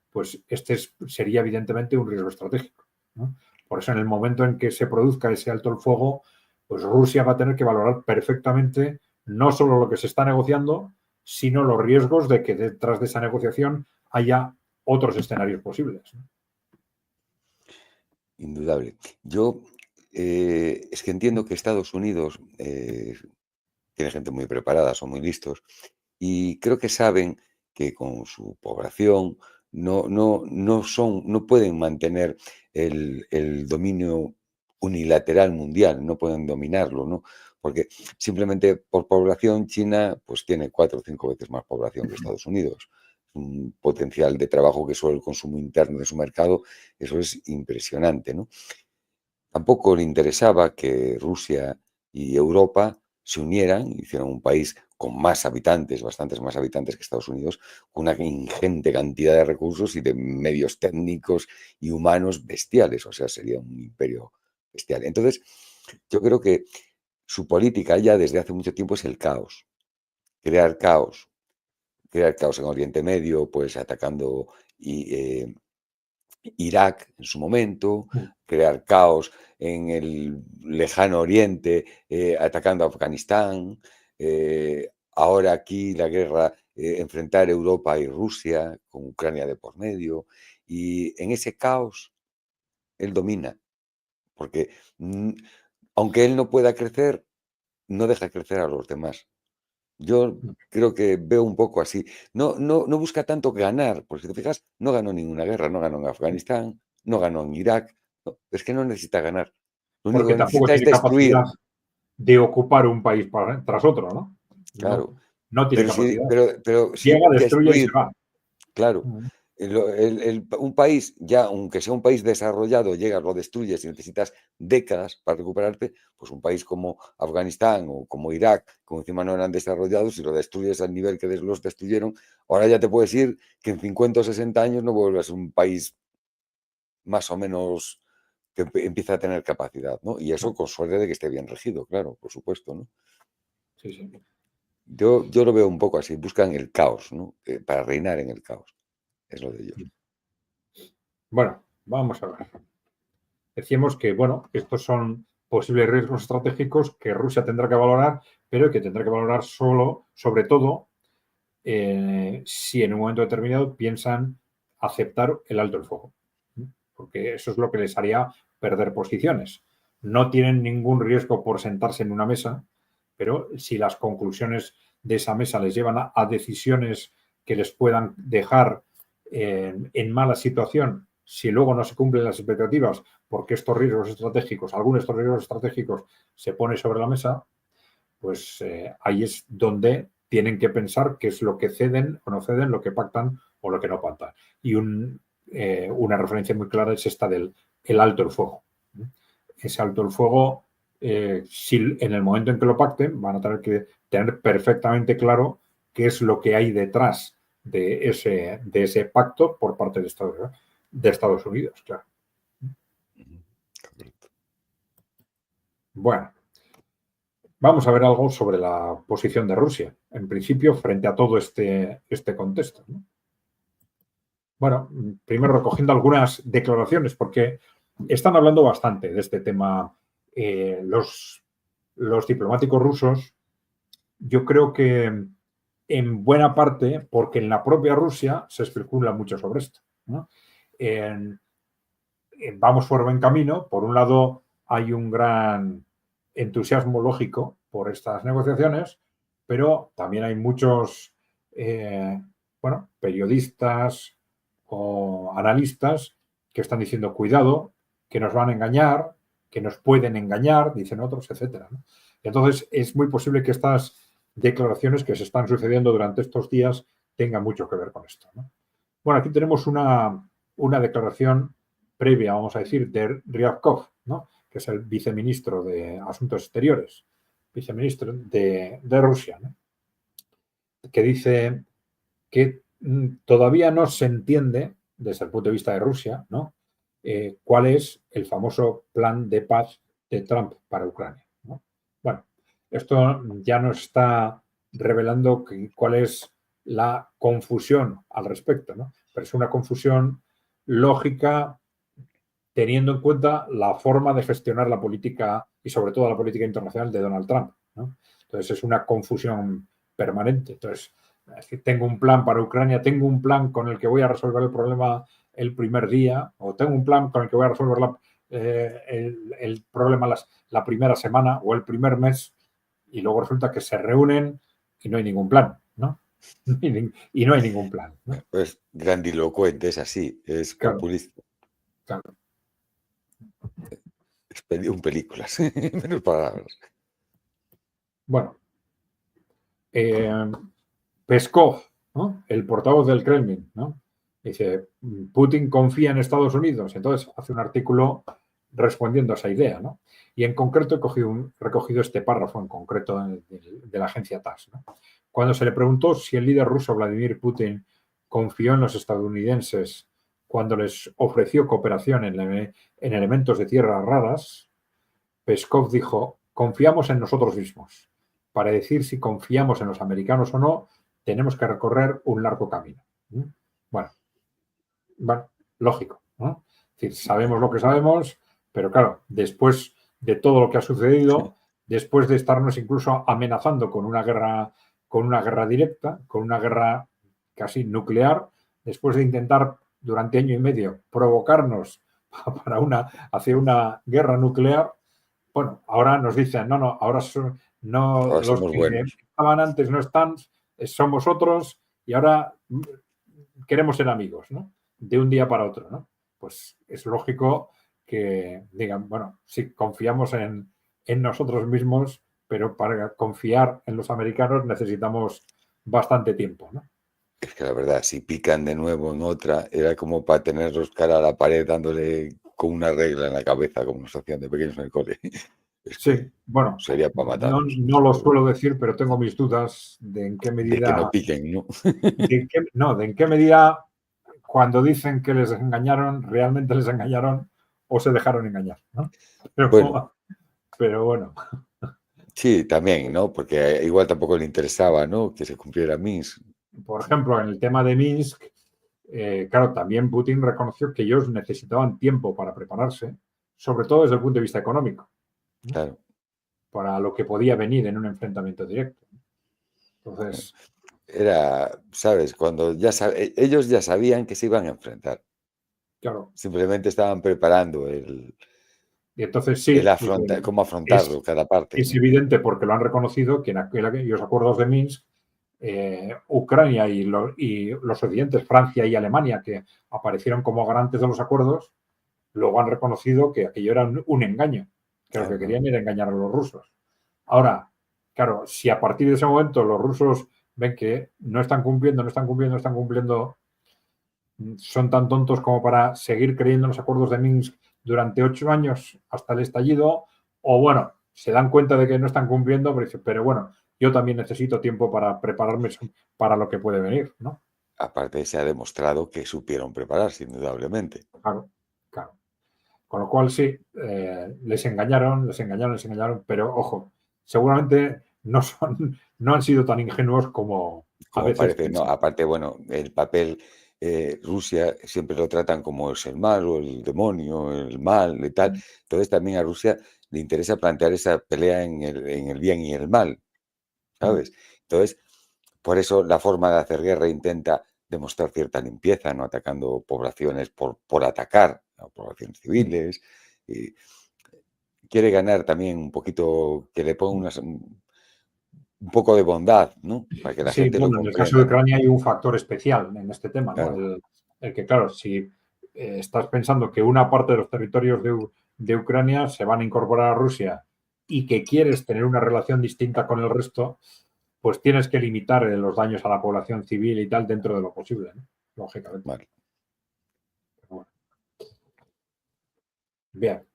pues este sería evidentemente un riesgo estratégico, ¿no? Por eso en el momento en que se produzca ese alto el fuego, pues Rusia va a tener que valorar perfectamente no solo lo que se está negociando, sino los riesgos de que detrás de esa negociación haya otros escenarios posibles, ¿no? Indudable. Yo es que entiendo que Estados Unidos tiene gente muy preparada, son muy listos, y creo que saben que con su población no pueden mantener el dominio unilateral mundial, no pueden dominarlo, ¿no? Porque simplemente por población, China pues tiene 4 o 5 veces más población que Estados Unidos. Un potencial de trabajo que solo el consumo interno de su mercado, eso es impresionante, ¿no? Tampoco le interesaba que Rusia y Europa se unieran, hicieran un país con más habitantes, bastantes más habitantes que Estados Unidos, con una ingente cantidad de recursos y de medios técnicos y humanos bestiales. O sea, sería un imperio bestial. Entonces, yo creo que su política ya desde hace mucho tiempo es el caos, crear caos, crear caos en Oriente Medio, pues atacando y, Irak en su momento, crear caos en el lejano Oriente, atacando a Afganistán, ahora aquí la guerra, enfrentar Europa y Rusia, con Ucrania de por medio, y en ese caos él domina, porque aunque él no pueda crecer, no deja crecer a los demás. Yo creo que veo un poco así. No busca tanto ganar, porque si te fijas, no ganó ninguna guerra, no ganó en Afganistán, no ganó en Irak, no, es que no necesita ganar. Lo único Porque que tampoco necesita es tiene capacidad destruir, de ocupar un país tras otro, ¿no? No, claro. no tiene capacidad. Pero sí Llega, destruye y se destruir, va. claro. Un país, ya aunque sea un país desarrollado, llegas, lo destruyes y necesitas décadas para recuperarte, pues un país como Afganistán o como Irak, como encima no eran desarrollados, si lo destruyes al nivel que los destruyeron, ahora ya te puedes ir que en 50 o 60 años no vuelvas a un país más o menos que empieza a tener capacidad, ¿no? Y eso con suerte de que esté bien regido, claro, por supuesto, ¿no? Sí, sí. Yo lo veo un poco así, buscan el caos, ¿no? Para reinar en el caos, es lo de ellos. Bueno, vamos a ver. Decíamos que, bueno, estos son posibles riesgos estratégicos que Rusia tendrá que valorar, pero que tendrá que valorar solo, sobre todo, si en un momento determinado piensan aceptar el alto el fuego, ¿no? Porque eso es lo que les haría perder posiciones. No tienen ningún riesgo por sentarse en una mesa, pero si las conclusiones de esa mesa les llevan a decisiones que les puedan dejar en mala situación, si luego no se cumplen las expectativas, porque estos riesgos estratégicos, algunos de estos riesgos estratégicos se pone sobre la mesa, pues ahí es donde tienen que pensar qué es lo que ceden o no ceden, lo que pactan o lo que no pactan. Y una referencia muy clara es esta del el alto el fuego. Ese alto el fuego, si en el momento en que lo pacten, van a tener que tener perfectamente claro qué es lo que hay detrás de ese pacto por parte de Estados Unidos, claro. Correcto. Bueno, vamos a ver algo sobre la posición de Rusia, en principio, frente a todo este contexto, ¿no? Bueno, primero recogiendo algunas declaraciones, porque están hablando bastante de este tema los diplomáticos rusos. Yo creo que en buena parte, porque en la propia Rusia se especula mucho sobre esto, ¿no? En, vamos por buen camino. Por un lado, hay un gran entusiasmo lógico por estas negociaciones, pero también hay muchos bueno, periodistas o analistas que están diciendo cuidado, que nos van a engañar, que nos pueden engañar, dicen otros, etcétera, ¿no? Entonces, es muy posible que estas declaraciones que se están sucediendo durante estos días tengan mucho que ver con esto, ¿no? Bueno, aquí tenemos una declaración previa, vamos a decir, de Ryabkov, ¿no? Que es el viceministro de Asuntos Exteriores, viceministro de Rusia, ¿no? Que dice que todavía no se entiende, desde el punto de vista de Rusia, ¿no? Cuál es el famoso plan de paz de Trump para Ucrania, ¿no? Bueno, esto ya nos está revelando cuál es la confusión al respecto, ¿no? Pero es una confusión lógica teniendo en cuenta la forma de gestionar la política y sobre todo la política internacional de Donald Trump, ¿no? Entonces es una confusión permanente. Entonces, Es decir, tengo un plan para Ucrania, tengo un plan con el que voy a resolver el problema el primer día, o tengo un plan con el que voy a resolver el problema la primera semana o el primer mes, y luego resulta que se reúnen y no hay ningún plan, ¿no? Y no hay ningún plan, ¿no? Es grandilocuente, es así, es Claro, populista. claro. Un películas, menos palabras. Bueno, Peskov, ¿no? El portavoz del Kremlin, ¿no? Dice, Putin confía en Estados Unidos. Entonces hace un artículo respondiendo a esa idea, ¿no? Y en concreto he recogido este párrafo en concreto de la agencia TASS, ¿no? Cuando se le preguntó si el líder ruso Vladimir Putin confió en los estadounidenses cuando les ofreció cooperación en elementos de tierras raras, Peskov dijo, confiamos en nosotros mismos. Para decir si confiamos en los americanos o no, tenemos que recorrer un largo camino. Bueno, lógico, ¿no? Es decir, sabemos lo que sabemos, pero claro, después de todo lo que ha sucedido, después de estarnos incluso amenazando con una guerra directa, con una guerra casi nuclear, después de intentar durante año y medio provocarnos hacia una guerra nuclear, bueno, ahora nos dicen, no, ahora no, Ahora los somos que buenos. estaban antes no están, somos otros y ahora queremos ser amigos, ¿no? De un día para otro, ¿no? Pues es lógico que digan, bueno, sí, confiamos en nosotros mismos, pero para confiar en los americanos necesitamos bastante tiempo, ¿no? Es que la verdad, si pican de nuevo en otra, era como para tenerlos cara a la pared dándole con una regla en la cabeza, como nos hacían de pequeños en el cole. Es Sí, que bueno, sería para no, matarlos. no lo suelo decir, pero tengo mis dudas de en qué De que no medida, piquen, ¿no? de en qué medida cuando dicen que les engañaron, realmente les engañaron o se dejaron engañar, ¿no? Bueno, Pero bueno, sí, también, ¿no? Porque igual tampoco le interesaba, ¿no? Que se cumpliera Minsk. por ejemplo, en el tema de Minsk, claro, también Putin reconoció que ellos necesitaban tiempo para prepararse, sobre todo desde el punto de vista económico, ¿no? Claro. Para lo que podía venir en un enfrentamiento directo. Entonces, Era, ¿sabes? Cuando ellos ya sabían que se iban a enfrentar. claro, Simplemente estaban preparando y entonces sí, cómo es, afrontarlo cada parte, es ¿no? evidente porque lo han reconocido que en aquellos acuerdos de Minsk, Ucrania y los occidentes, Francia y Alemania, que aparecieron como garantes de los acuerdos, luego han reconocido que aquello era un engaño, que lo que Claro, querían era engañar a los rusos. Ahora, claro, si a partir de ese momento los rusos ven que no están cumpliendo, son tan tontos como para seguir creyendo en los acuerdos de Minsk durante 8 años hasta el estallido, o bueno, se dan cuenta de que no están cumpliendo, pero bueno, yo también necesito tiempo para prepararme para lo que puede venir, ¿no? aparte se ha demostrado que supieron prepararse, indudablemente. Claro, claro. Con lo cual sí, les engañaron, pero ojo, seguramente no han sido tan ingenuos como a Como veces parece, ¿no? piensan. Aparte, bueno, el papel, Rusia siempre lo tratan como es el malo, el demonio, el mal y tal. Entonces también a Rusia le interesa plantear esa pelea en el bien y el mal, ¿sabes? Entonces, por eso la forma de hacer guerra intenta demostrar cierta limpieza, no atacando poblaciones por atacar a poblaciones civiles. Y quiere ganar también un poquito, que le ponga un poco de bondad, ¿no? Para que la Sí, gente lo bueno, en el caso de comprenda, ¿no? Ucrania hay un factor especial en este tema, ¿no? Claro, El que, claro, si estás pensando que una parte de los territorios de Ucrania se van a incorporar a Rusia y que quieres tener una relación distinta con el resto, pues tienes que limitar los daños a la población civil y tal dentro de lo posible, ¿no? Lógicamente. vale. Pero bueno. Bien,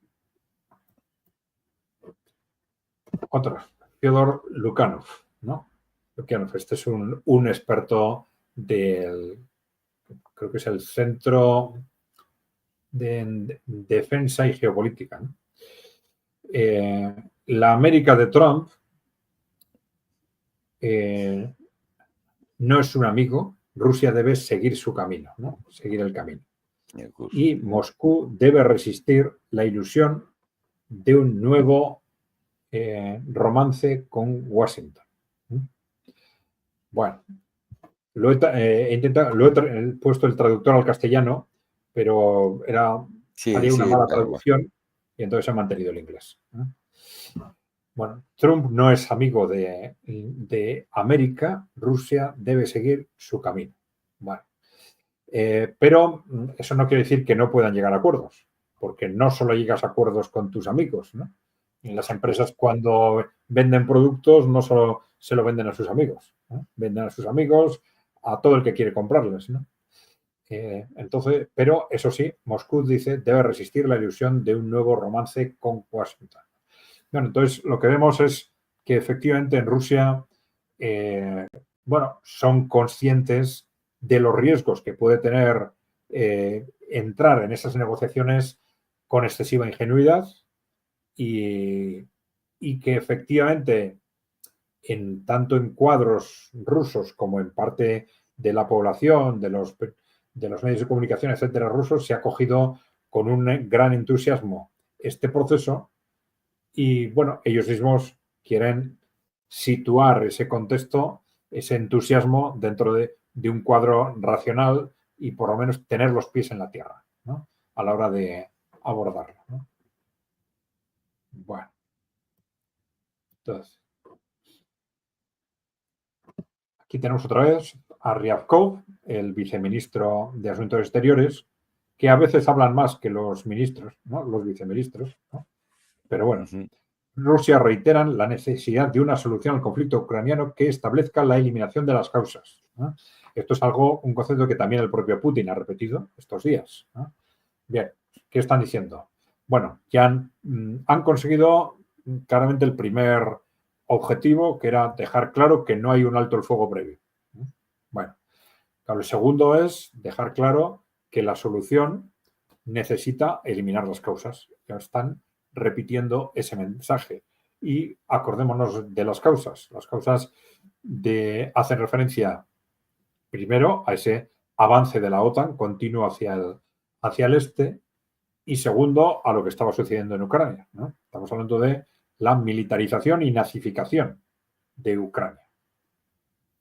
otro, Fyodor Lukhanov, ¿no? Lukhanov, este es un experto creo que es el Centro de Defensa y Geopolítica, ¿no? La América de Trump no es un amigo, Rusia debe seguir su camino, ¿no? Seguir el camino. El curso. Y Moscú debe resistir la ilusión de un nuevo romance con Washington. Bueno, He puesto el traductor al castellano, pero Sí, haría una sí, mala claro, traducción y entonces he mantenido el inglés. Bueno, Trump no es amigo de América, Rusia debe seguir su camino. Bueno, pero eso no quiere decir que no puedan llegar a acuerdos, porque no solo llegas a acuerdos con tus amigos, ¿no? En las empresas cuando venden productos no solo se lo venden a sus amigos, ¿no? Venden a sus amigos, a todo el que quiere comprarles, ¿no? Entonces, pero eso sí, Moscú dice debe resistir la ilusión de un nuevo romance con Washington. Bueno, entonces lo que vemos es que efectivamente en Rusia, bueno, son conscientes de los riesgos que puede tener entrar en esas negociaciones con excesiva ingenuidad y, y que efectivamente tanto en cuadros rusos como en parte de la población, de los medios de comunicación, etcétera, rusos, se ha cogido con un gran entusiasmo este proceso y, bueno, ellos mismos quieren situar ese contexto, ese entusiasmo dentro de un cuadro racional y por lo menos tener los pies en la tierra, ¿no? A la hora de abordarlo, ¿no? Bueno, entonces, aquí tenemos otra vez a Ryabkov, el viceministro de Asuntos Exteriores, que a veces hablan más que los ministros, ¿no? Los viceministros, ¿no? Pero bueno, Rusia reiteran la necesidad de una solución al conflicto ucraniano que establezca la eliminación de las causas, ¿no? Esto es un concepto que también el propio Putin ha repetido estos días, ¿no? Bien, ¿qué están diciendo? Bueno, ya han conseguido claramente el primer objetivo, que era dejar claro que no hay un alto el fuego previo. Bueno, claro, el segundo es dejar claro que la solución necesita eliminar las causas. Ya están repitiendo ese mensaje. Y acordémonos de las causas. Las causas hacen referencia primero a ese avance de la OTAN continuo hacia el este y segundo a lo que estaba sucediendo en Ucrania, ¿no? Estamos hablando de la militarización y nazificación de Ucrania.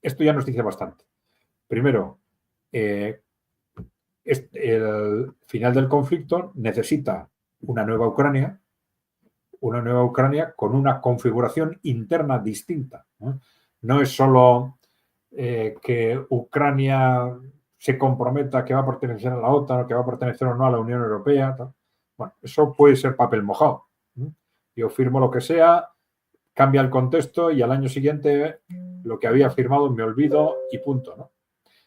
Esto ya nos dice bastante. Primero, el final del conflicto necesita una nueva Ucrania con una configuración interna distinta, ¿no? No es solo que Ucrania se comprometa que va a pertenecer a la OTAN o que va a pertenecer o no a la Unión Europea. Tal. Bueno, eso puede ser papel mojado. Yo firmo lo que sea, cambia el contexto y al año siguiente lo que había firmado me olvido y punto, ¿no?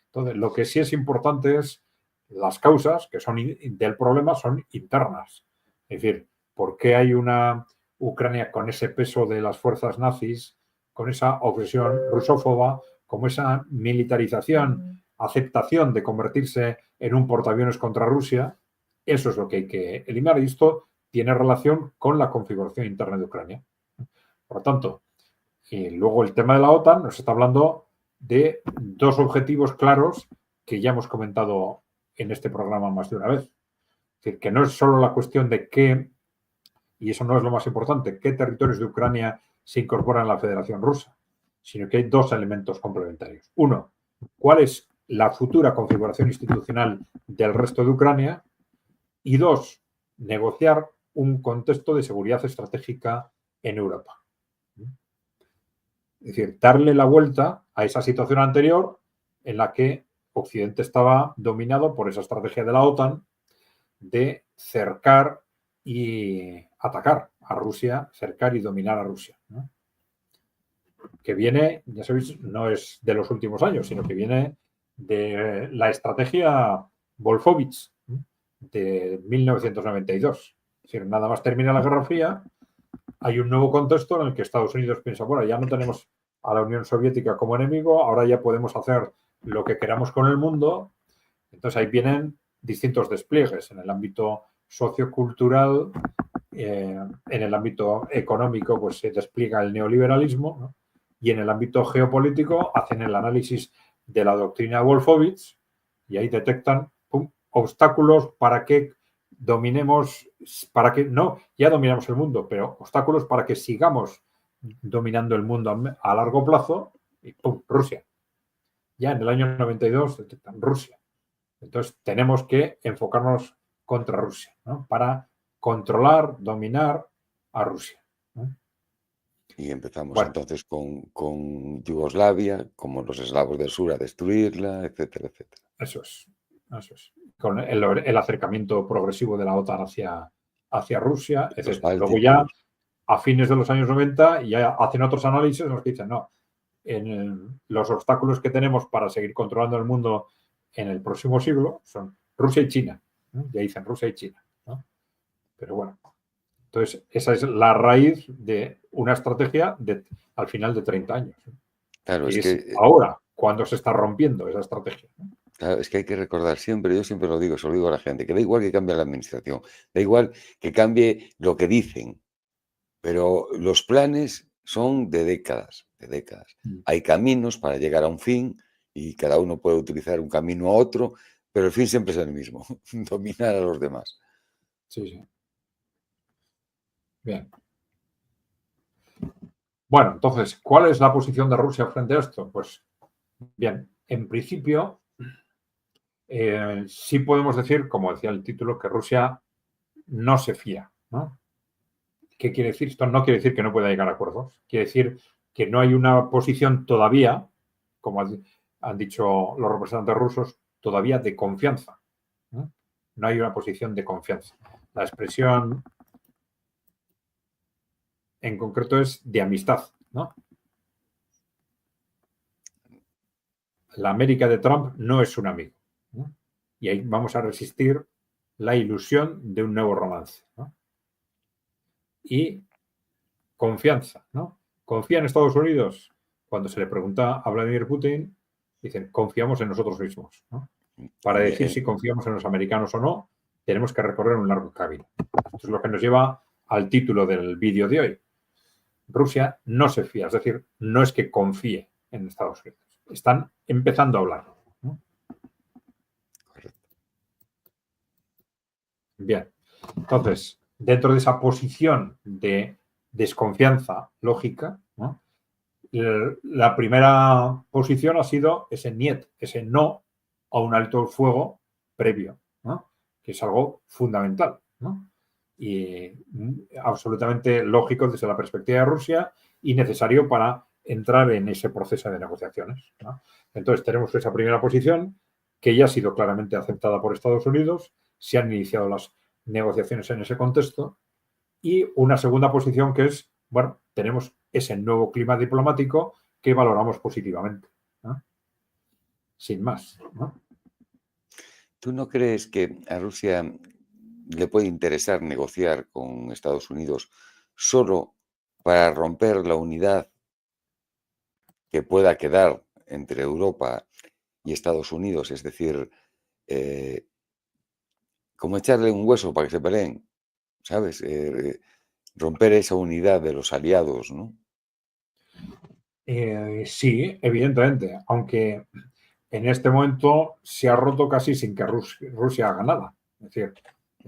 Entonces, lo que sí es importante es las causas que son del problema son internas. Es decir, ¿por qué hay una Ucrania con ese peso de las fuerzas nazis, con esa obsesión rusófoba, como esa militarización, aceptación de convertirse en un portaaviones contra Rusia? Eso es lo que hay que eliminar y esto tiene relación con la configuración interna de Ucrania. Por lo tanto, y luego el tema de la OTAN nos está hablando de dos objetivos claros que ya hemos comentado en este programa más de una vez. Es decir, que no es solo la cuestión de qué, y eso no es lo más importante, qué territorios de Ucrania se incorporan a la Federación Rusa, sino que hay dos elementos complementarios. Uno, cuál es la futura configuración institucional del resto de Ucrania y dos, negociar un contexto de seguridad estratégica en Europa. Es decir, darle la vuelta a esa situación anterior en la que Occidente estaba dominado por esa estrategia de la OTAN de cercar y atacar a Rusia, cercar y dominar a Rusia, ¿no? Que viene, ya sabéis, no es de los últimos años, sino que viene de la estrategia Wolfowitz, ¿no? De 1992. Es decir, nada más termina la Guerra Fría, hay un nuevo contexto en el que Estados Unidos piensa, bueno, ya no tenemos a la Unión Soviética como enemigo, ahora ya podemos hacer lo que queramos con el mundo. Entonces ahí vienen distintos despliegues en el ámbito sociocultural, en el ámbito económico pues se despliega el neoliberalismo, ¿no? Y en el ámbito geopolítico hacen el análisis de la doctrina Wolfowitz y ahí detectan obstáculos para que dominemos, para que no, ya dominamos el mundo, pero obstáculos para que sigamos dominando el mundo a largo plazo y ¡pum! Rusia. ya en el año 92 detectan Rusia. Entonces tenemos que enfocarnos contra Rusia, ¿no? Para controlar, dominar a Rusia, ¿no? Y empezamos Bueno, entonces con Yugoslavia, como los eslavos del sur, a destruirla, etcétera, etcétera. eso es. Eso es. Con el acercamiento progresivo de la OTAN hacia Rusia, Los etc. Luego ya, bálticos. a fines de los años 90, ya hacen otros análisis en los que dicen, no, los obstáculos que tenemos para seguir controlando el mundo en el próximo siglo son Rusia y China, ¿no? Ya dicen Rusia y China, ¿no? Pero bueno, entonces esa es la raíz de una estrategia al final de 30 años, ¿no? Claro, Que es es que, ahora cuando se está rompiendo esa estrategia, ¿no? claro, es que hay que recordar siempre, yo siempre lo digo, se lo digo a la gente, que da igual que cambie la administración, da igual que cambie lo que dicen, pero los planes son de décadas, de décadas. Mm. Hay caminos para llegar a un fin y cada uno puede utilizar un camino a otro, pero el fin siempre es el mismo, dominar a los demás. Sí, sí. Bien. Bueno, entonces, ¿cuál es la posición de Rusia frente a esto? Pues bien, en principio, sí podemos decir, como decía el título, que Rusia no se fía, ¿no? ¿Qué quiere decir? Esto no quiere decir que no pueda llegar a acuerdos. Quiere decir que no hay una posición todavía, como han dicho los representantes rusos, todavía de confianza, ¿no? No hay una posición de confianza. La expresión en concreto es de amistad, ¿no? La América de Trump no es un amigo, ¿no? Y ahí vamos a resistir la ilusión de un nuevo romance, ¿no? Y confianza, ¿no? ¿Confía en Estados Unidos? Cuando se le pregunta a Vladimir Putin, dicen, confiamos en nosotros mismos, ¿no? Para decir Eh, si confiamos en los americanos o no, tenemos que recorrer un largo camino. Esto es lo que nos lleva al título del vídeo de hoy. Rusia no se fía, es decir, no es que confíe en Estados Unidos. Están empezando a hablar, ¿no? Correcto. Bien, entonces, dentro de esa posición de desconfianza lógica, ¿no? La primera posición ha sido ese niet, ese no a un alto fuego previo, ¿no? Que es algo fundamental, ¿no? Y absolutamente lógico desde la perspectiva de Rusia y necesario para entrar en ese proceso de negociaciones, ¿no? Entonces tenemos esa primera posición que ya ha sido claramente aceptada por Estados Unidos, se han iniciado las negociaciones en ese contexto y una segunda posición que es, bueno, tenemos ese nuevo clima diplomático que valoramos positivamente, ¿no? Sin más, ¿no? ¿Tú no crees que a Rusia le puede interesar negociar con Estados Unidos solo para romper la unidad que pueda quedar entre Europa y Estados Unidos? Es decir, eh, como echarle un hueso para que se peleen, ¿sabes? Romper esa unidad de los aliados, ¿no? Sí, evidentemente, aunque en este momento se ha roto casi sin que Rusia haga nada. Es decir,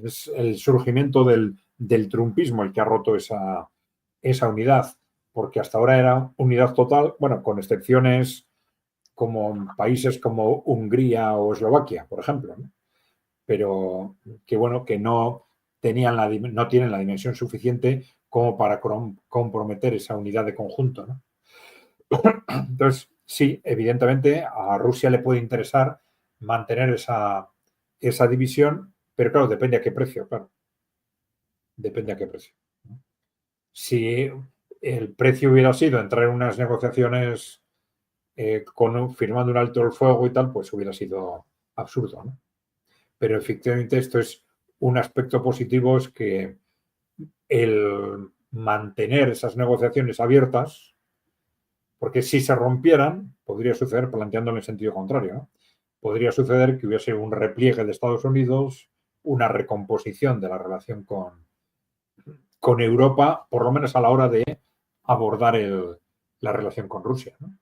es el surgimiento del trumpismo el que ha roto esa unidad, porque hasta ahora era unidad total, bueno, con excepciones como países como Hungría o Eslovaquia, por ejemplo, ¿no? Pero que bueno, que no tienen la dimensión suficiente como para comprometer esa unidad de conjunto, ¿no? Entonces, sí, evidentemente a Rusia le puede interesar mantener esa división, pero claro, depende a qué precio, claro. Depende a qué precio. Si el precio hubiera sido entrar en unas negociaciones firmando un alto el fuego y tal, pues hubiera sido absurdo, ¿no? Pero efectivamente esto es un aspecto positivo, es que el mantener esas negociaciones abiertas, porque si se rompieran, podría suceder, planteándolo en sentido contrario, ¿no? Podría suceder que hubiese un repliegue de Estados Unidos, una recomposición de la relación con Europa, por lo menos a la hora de abordar la relación con Rusia, ¿no?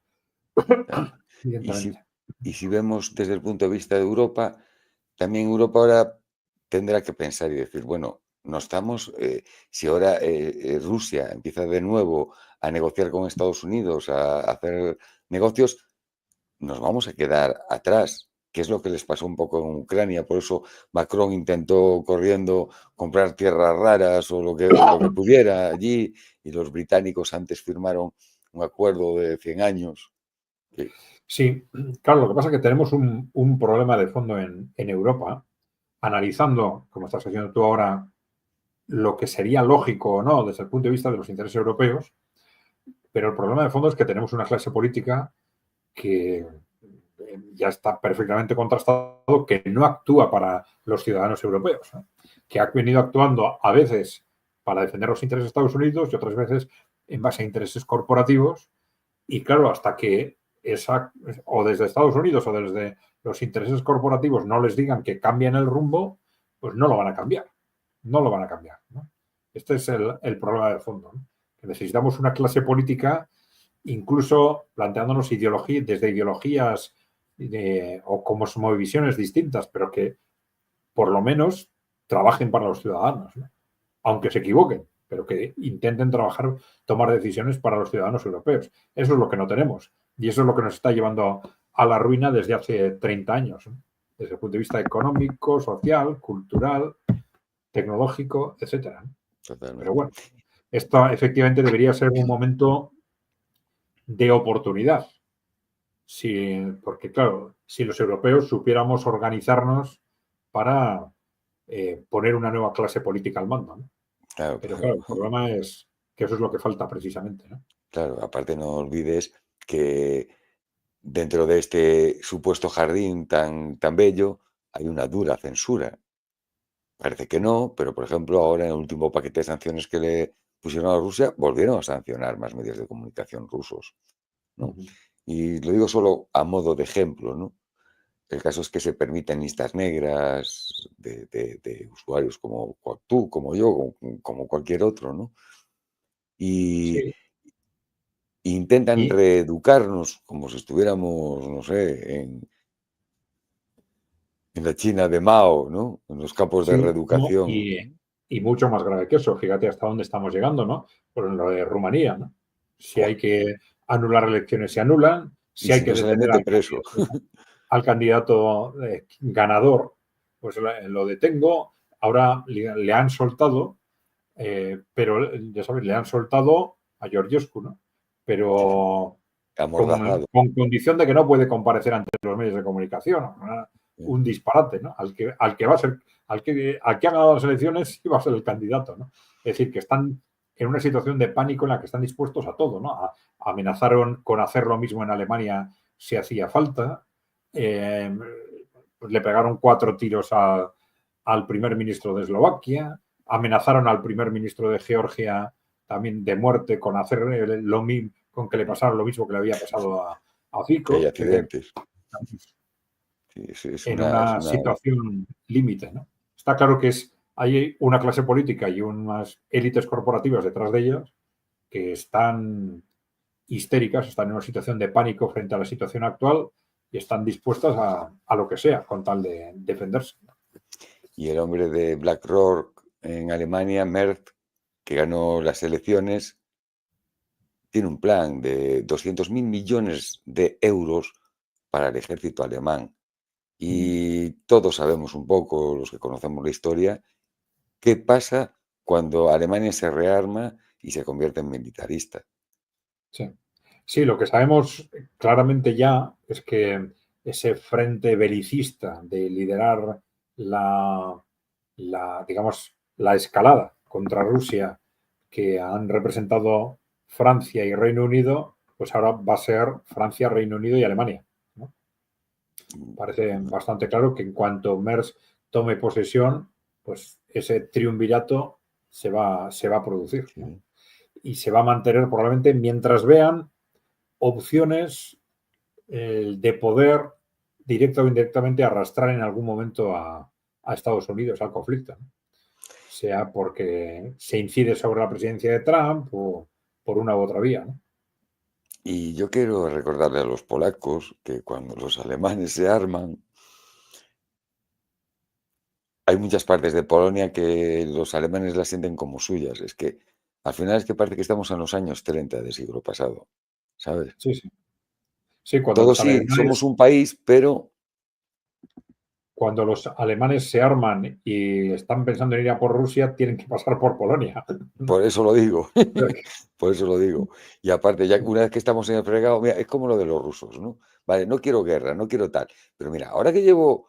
Claro. Y si, Evidentemente. y si vemos desde el punto de vista de Europa, también Europa ahora tendrá que pensar y decir, bueno, no estamos, si ahora Rusia empieza de nuevo a negociar con Estados Unidos, a hacer negocios, nos vamos a quedar atrás, que es lo que les pasó un poco en Ucrania. Por eso Macron intentó corriendo comprar tierras raras o lo que pudiera allí, y los británicos antes firmaron un acuerdo de 100 años. Que, Sí, claro, lo que pasa es que tenemos un problema de fondo en Europa, analizando, como estás haciendo tú ahora, lo que sería lógico o no desde el punto de vista de los intereses europeos, pero el problema de fondo es que tenemos una clase política que ya está perfectamente contrastado que no actúa para los ciudadanos europeos, ¿no? Que ha venido actuando a veces para defender los intereses de Estados Unidos y otras veces en base a intereses corporativos. Y claro, hasta que esa, o desde Estados Unidos o desde los intereses corporativos no les digan que cambien el rumbo, pues no lo van a cambiar. No lo van a cambiar, ¿no? Este es el problema de fondo, ¿no? Que necesitamos una clase política, incluso planteándonos ideología, desde ideologías o como visiones distintas, pero que por lo menos trabajen para los ciudadanos, ¿no? Aunque se equivoquen, pero que intenten trabajar, tomar decisiones para los ciudadanos europeos. Eso es lo que no tenemos. Y eso es lo que nos está llevando a la ruina desde hace 30 años, ¿no? Desde el punto de vista económico, social, cultural, tecnológico, etcétera. Pero totalmente. bueno, esto efectivamente debería ser un momento de oportunidad. Sí, porque claro, si los europeos supiéramos organizarnos para poner una nueva clase política al mando, ¿no? Claro, Pero claro, claro, el problema es que eso es lo que falta precisamente, ¿no? claro. Aparte, no olvides que dentro de este supuesto jardín tan bello hay una dura censura. Parece que no, pero por ejemplo, ahora en el último paquete de sanciones que le pusieron a Rusia, volvieron a sancionar más medios de comunicación rusos, ¿no? Ujú. Y lo digo solo a modo de ejemplo, ¿no? El caso es que se permiten listas negras de usuarios como tú, como yo, como cualquier otro, ¿no? Y Sí, intentan y, reeducarnos como si estuviéramos, no sé, en la China de Mao, ¿no? En los campos de sí, no, reeducación. y mucho más grave que eso. Fíjate hasta dónde estamos llegando, ¿no? Por lo de Rumanía, ¿no? Si hay ¡Fua! que anular elecciones, se anulan. Y Si hay si que no se le detener mete preso. al candidato ganador, pues lo detengo. Ahora le han soltado, pero ya sabes, le han soltado a Georgiescu, ¿no? Sí, sí, Pero amordazado. con condición de que no puede comparecer ante los medios de comunicación. ¿Eh? Un disparate, ¿no? Al que va a ser, al que ha ganado las elecciones y va a ser el candidato, ¿no? Es decir, que están en una situación de pánico en la que están dispuestos a todo, ¿no? Amenazaron con hacer lo mismo en Alemania si hacía falta. Eh, pues le pegaron 4 tiros al primer ministro de Eslovaquia, amenazaron al primer ministro de Georgia también de muerte con hacer lo mismo, con que le pasara lo mismo que le había pasado a Que hay Fico, es decir, accidentes. Sí, es en es una una... situación límite, ¿no? Está claro que hay una clase política y unas élites corporativas detrás de ellas que están histéricas, están en una situación de pánico frente a la situación actual y están dispuestas a lo que sea con tal de defenderse. Y el hombre de BlackRock en Alemania, Merz, que ganó las elecciones, tiene un plan de 200.000 millones de euros para el ejército alemán. Y todos sabemos un poco, los que conocemos la historia, qué pasa cuando Alemania se rearma y se convierte en militarista. Sí. Sí, lo que sabemos claramente ya es que ese frente belicista de liderar digamos, la escalada contra Rusia que han representado Francia y Reino Unido, pues ahora va a ser Francia, Reino Unido y Alemania, ¿no? Parece bastante claro que en cuanto Merz tome posesión, pues ese triunvirato se va a producir, ¿no? Sí. Y se va a mantener probablemente mientras vean opciones de poder directa o indirectamente arrastrar en algún momento a Estados Unidos al conflicto, ¿no? Sea porque se incide sobre la presidencia de Trump o por una u otra vía, ¿no? Y yo quiero recordarle a los polacos que cuando los alemanes se arman, hay muchas partes de Polonia que los alemanes las sienten como suyas. Es que al final es que parece que estamos en los años 30 del siglo pasado, ¿sabes? Sí, sí. Sí, cuando Todos los sí, somos alemanes, un país, pero cuando los alemanes se arman y están pensando en ir a por Rusia, tienen que pasar por Polonia. por eso lo digo. Por eso lo digo. Y aparte, ya una vez que estamos en el fregado, mira, es como lo de los rusos, ¿no? Vale, no quiero guerra, no quiero tal. Pero mira, ahora que llevo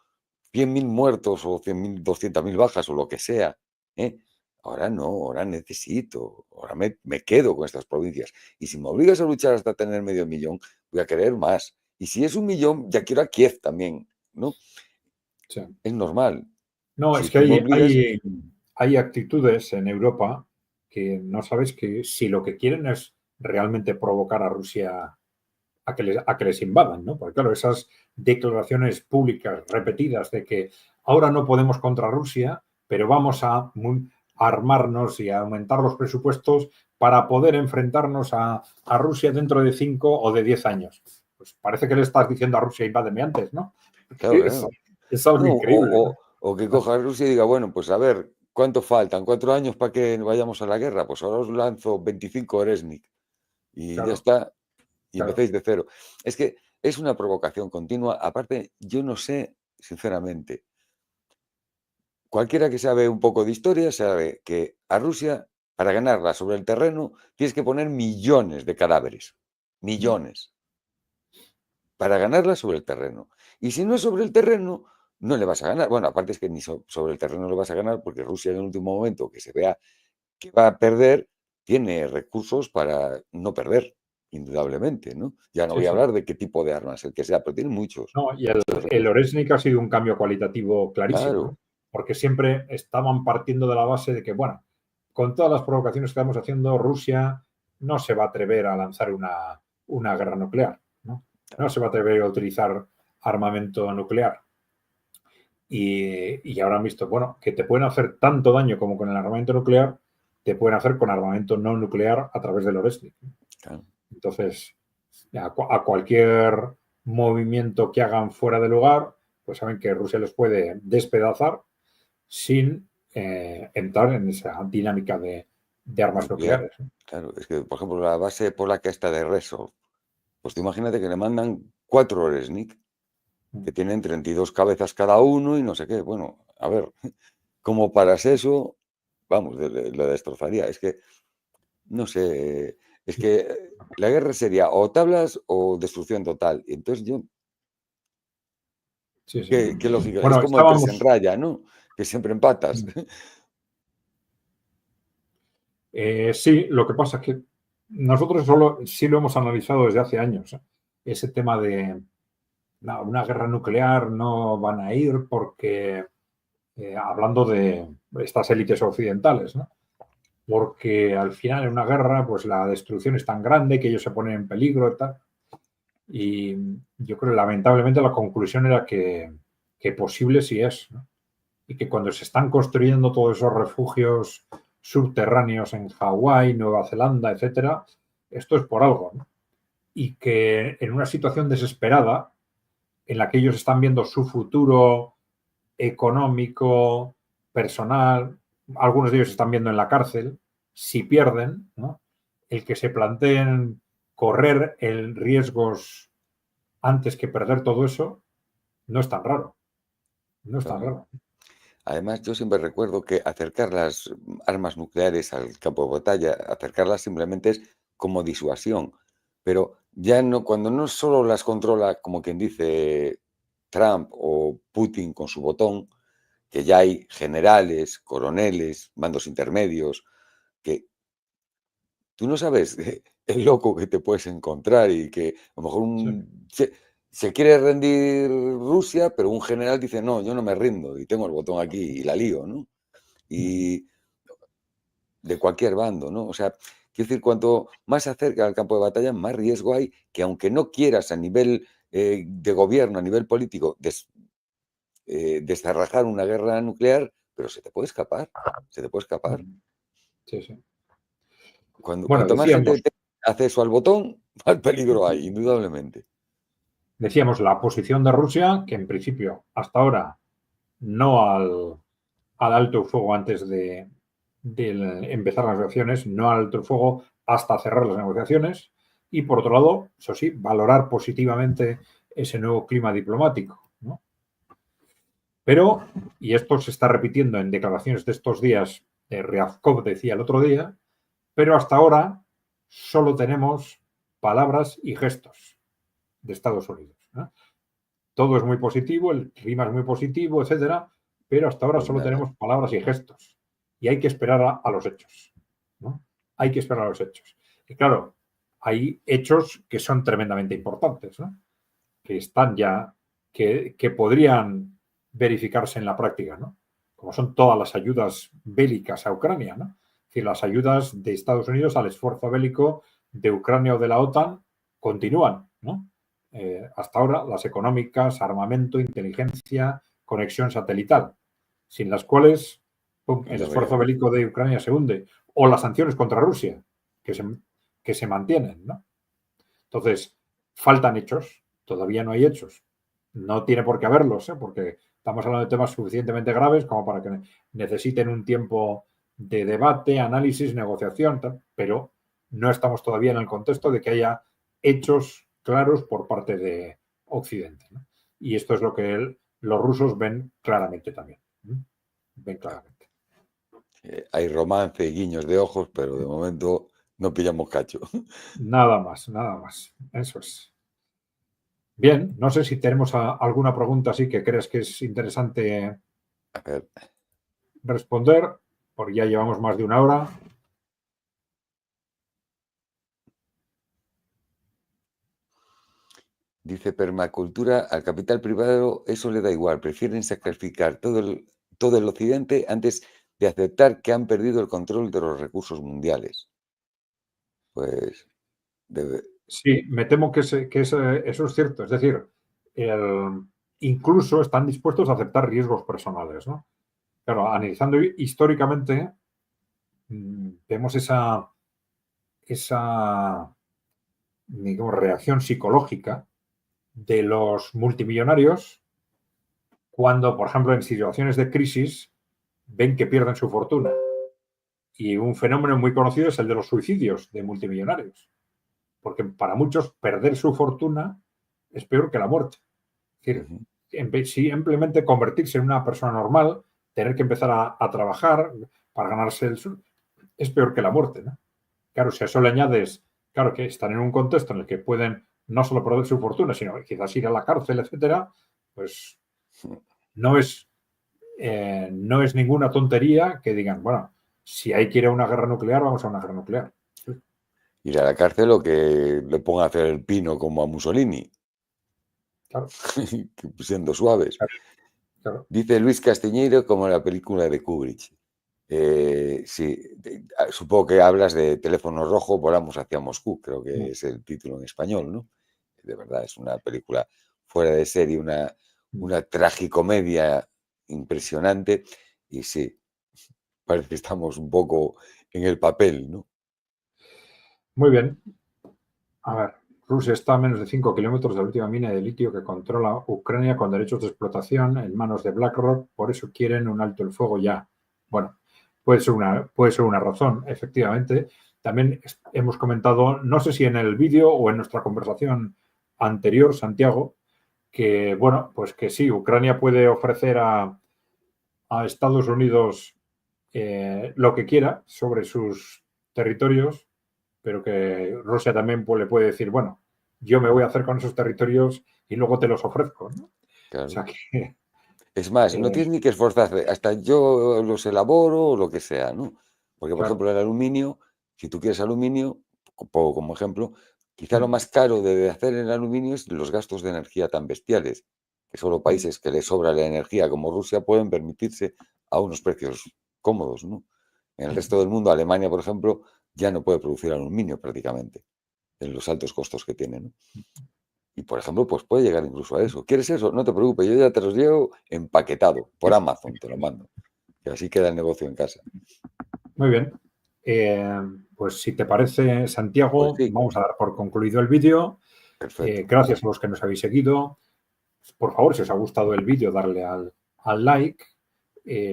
100.000 muertos o 100.000, 200.000 bajas o lo que sea, ¿eh? Ahora no, ahora necesito, ahora me quedo con estas provincias. Y si me obligas a luchar hasta tener medio millón, voy a querer más. Y si es 1 millón, ya quiero a Kiev también, ¿no? Sí. Es normal. No, Si es que tú me obligas, hay actitudes en Europa que no sabes que si lo que quieren es realmente provocar a Rusia a que les invadan, ¿no? Porque claro, esas declaraciones públicas repetidas de que ahora no podemos contra Rusia, pero vamos a armarnos y a aumentar los presupuestos para poder enfrentarnos a Rusia dentro de 5 o de 10 años. Pues parece que le estás diciendo a Rusia, invádeme antes, ¿no? claro, Porque claro. es algo No, increíble, ¿no? o que coja Rusia y diga, bueno, pues a ver, ¿cuánto faltan? 4 años para que vayamos a la guerra. Pues ahora os lanzo 25 Oresnik y ya Claro, está, y claro. empecéis de cero. Es que es una provocación continua. Aparte, yo no sé, sinceramente, cualquiera que sabe un poco de historia sabe que a Rusia, para ganarla sobre el terreno, tienes que poner millones de cadáveres. Millones. Para ganarla sobre el terreno. Y si no es sobre el terreno, no le vas a ganar. Bueno, aparte es que ni sobre el terreno le vas a ganar porque Rusia en el último momento que se vea que va a perder, tiene recursos para no perder, indudablemente, ¿no? Ya no Sí, voy a sí. hablar de qué tipo de armas, el que sea, pero tiene muchos, No, y muchos el recursos. Oresnik ha sido un cambio cualitativo clarísimo, ¿no? Claro, Porque siempre estaban partiendo de la base de que, bueno, con todas las provocaciones que estamos haciendo, Rusia no se va a atrever a lanzar una guerra nuclear, ¿no? No se va a atrever a utilizar armamento nuclear. Y ahora han visto, bueno, que te pueden hacer tanto daño como con el armamento nuclear, te pueden hacer con armamento no nuclear a través del Oresnik. claro. Entonces, a cualquier movimiento que hagan fuera de lugar, pues saben que Rusia los puede despedazar sin entrar en esa dinámica de armas Nuclear. nucleares, ¿no? Claro, es que, por ejemplo, la base polaca esta de Resov, pues tú imagínate que le mandan 4 Oresnik, que tienen 32 cabezas cada uno y no sé qué. Bueno, a ver, como paras eso, vamos, lo destrozaría. Es que, no sé, es que la guerra sería o tablas o destrucción total. Y entonces yo, Sí, sí. ¿qué lógica? Es Bueno, como el press en estábamos. raya, ¿no? Que siempre empatas. Sí, lo que pasa es que nosotros solo sí lo hemos analizado desde hace años. Ese tema de no, una guerra nuclear no van a ir porque, hablando de estas élites occidentales, ¿no? Porque al final en una guerra pues la destrucción es tan grande que ellos se ponen en peligro y tal. Y yo creo que lamentablemente la conclusión era que posible sí es, ¿no? Y que cuando se están construyendo todos esos refugios subterráneos en Hawái, Nueva Zelanda, etcétera, esto es por algo, ¿no? Y que en una situación desesperada en la que ellos están viendo su futuro económico, personal, algunos de ellos están viendo en la cárcel, si pierden, ¿no? El que se planteen correr el riesgos antes que perder todo eso, no es tan raro, no es tan Claro. raro. Además, yo siempre recuerdo que acercar las armas nucleares al campo de batalla, acercarlas simplemente es como disuasión. Pero ya no, cuando no solo las controla, como quien dice, Trump o Putin con su botón, que ya hay generales, coroneles, mandos intermedios, que tú no sabes el loco que te puedes encontrar y que a lo mejor Sí. se quiere rendir Rusia, pero un general dice, no, yo no me rindo y tengo el botón aquí y la lío, ¿no? Y de cualquier bando, ¿no? O sea, quiero decir, cuanto más se acerca al campo de batalla, más riesgo hay que aunque no quieras a nivel de gobierno, a nivel político, desarrajar una guerra nuclear, pero se te puede escapar, se te puede escapar. Sí, sí. Bueno, Cuanto más decíamos, gente tenga acceso al botón, más peligro hay, indudablemente. decíamos la posición de Rusia, que en principio hasta ahora no al alto fuego antes de empezar las negociaciones, no al alto fuego hasta cerrar las negociaciones, y por otro lado, eso sí, valorar positivamente ese nuevo clima diplomático, ¿no? Pero, y esto se está repitiendo en declaraciones de estos días, Ryabkov decía el otro día, pero hasta ahora solo tenemos palabras y gestos de Estados Unidos, ¿no? Todo es muy positivo, el clima es muy positivo, etcétera, pero hasta ahora Pues solo nada. tenemos palabras y gestos. Y hay que esperar a los hechos, ¿no? Hay que esperar a los hechos. Y claro, hay hechos que son tremendamente importantes, ¿no? Que están ya, que podrían verificarse en la práctica, ¿no? Como son todas las ayudas bélicas a Ucrania, ¿no? Es decir, las ayudas de Estados Unidos al esfuerzo bélico de Ucrania o de la OTAN continúan, ¿no? Hasta ahora, las económicas, armamento, inteligencia, conexión satelital, sin las cuales pum, el Ya veo. esfuerzo bélico de Ucrania se hunde, o las sanciones contra Rusia, que se mantienen, ¿no? Entonces, faltan hechos, todavía no hay hechos. No tiene por qué haberlos, ¿eh? Porque estamos hablando de temas suficientemente graves como para que necesiten un tiempo de debate, análisis, negociación, pero no estamos todavía en el contexto de que haya hechos claros por parte de Occidente, ¿no? Y esto es lo que los rusos ven claramente también. ¿Eh? Ven claramente. Hay romance y guiños de ojos, pero de momento no pillamos cacho. Nada más, nada más. Eso es. Bien, no sé si tenemos alguna pregunta así que crees que es interesante A ver, responder, porque ya llevamos más de una hora. dice permacultura, al capital privado eso le da igual, prefieren sacrificar todo el occidente antes de aceptar que han perdido el control de los recursos mundiales. Pues debe, Sí, me temo que, eso es cierto. Es decir, incluso están dispuestos a aceptar riesgos personales, ¿no? Claro, analizando históricamente, vemos esa digamos, reacción psicológica de los multimillonarios cuando, por ejemplo, en situaciones de crisis ven que pierden su fortuna. Y un fenómeno muy conocido es el de los suicidios de multimillonarios. Porque para muchos perder su fortuna es peor que la muerte. Es decir, simplemente convertirse en una persona normal, tener que empezar a trabajar para ganarse es peor que la muerte, ¿no? Claro, si a eso le añades, claro, que están en un contexto en el que pueden no solo perder su fortuna, sino quizás ir a la cárcel, etcétera, pues no es, no es ninguna tontería que digan, bueno, si hay que ir a una guerra nuclear, vamos a una guerra nuclear. ir a la cárcel o que le pongan a hacer el pino como a Mussolini, Claro, siendo suaves. claro, claro. Dice Luis Castiñeiro como la película de Kubrick. Sí, supongo que hablas de Teléfono Rojo, volamos hacia Moscú, creo que es el título en español, ¿no? De verdad, es una película fuera de serie, una tragicomedia impresionante y sí, parece que estamos un poco en el papel, ¿no? Muy bien. A ver, Rusia está a menos de 5 kilómetros de la última mina de litio que controla Ucrania con derechos de explotación en manos de BlackRock, por eso quieren un alto el fuego ya. Bueno, puede ser una razón, efectivamente. También hemos comentado, no sé si en el vídeo o en nuestra conversación anterior, Santiago, que, bueno, pues que sí, Ucrania puede ofrecer a Estados Unidos lo que quiera sobre sus territorios, pero que Rusia también le puede decir, bueno, yo me voy a hacer con esos territorios y luego te los ofrezco, ¿no? O Claro. sea que... Es más, no tienes ni que esforzarte, hasta yo los elaboro o lo que sea, ¿no? Porque, por claro. ejemplo, el aluminio, si tú quieres aluminio, pongo como ejemplo, quizá lo más caro de hacer el aluminio es los gastos de energía tan bestiales, que solo países que les sobra la energía como Rusia pueden permitirse a unos precios cómodos, ¿no? En el resto del mundo, Alemania, por ejemplo, ya no puede producir aluminio prácticamente, en los altos costos que tiene, ¿no? Y, por ejemplo, pues puede llegar incluso a eso. ¿Quieres eso? No te preocupes, yo ya te los llevo empaquetado, por Amazon te lo mando. Y así queda el negocio en casa. Muy bien. Pues si te parece, Pues Santiago, sí, vamos a dar por concluido el vídeo. perfecto. Gracias a los que nos habéis seguido. Por favor, si os ha gustado el vídeo, darle al like.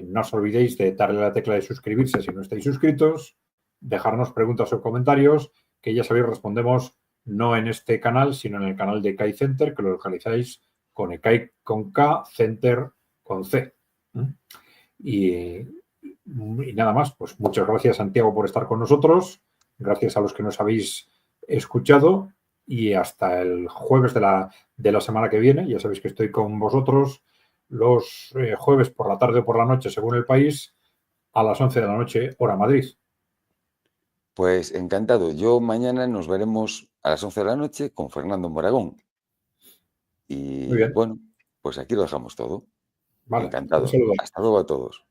No os olvidéis de darle a la tecla de suscribirse si no estáis suscritos, dejarnos preguntas o comentarios, que ya sabéis, respondemos no en este canal, sino en el canal de Kai Center, que lo localizáis con Kai con K, Center con C. Y nada más, pues muchas gracias, Santiago, por estar con nosotros. Gracias a los que nos habéis escuchado y hasta el jueves de la semana que viene. Ya sabéis que estoy con vosotros los jueves por la tarde o por la noche, según el país, a las 11 de la noche, hora Madrid. Pues encantado. Yo mañana nos veremos a las 11 de la noche con Fernando Moragón. Muy Y bien. bueno, pues aquí lo dejamos todo. Vale. Un Encantado. saludo. Hasta luego a todos.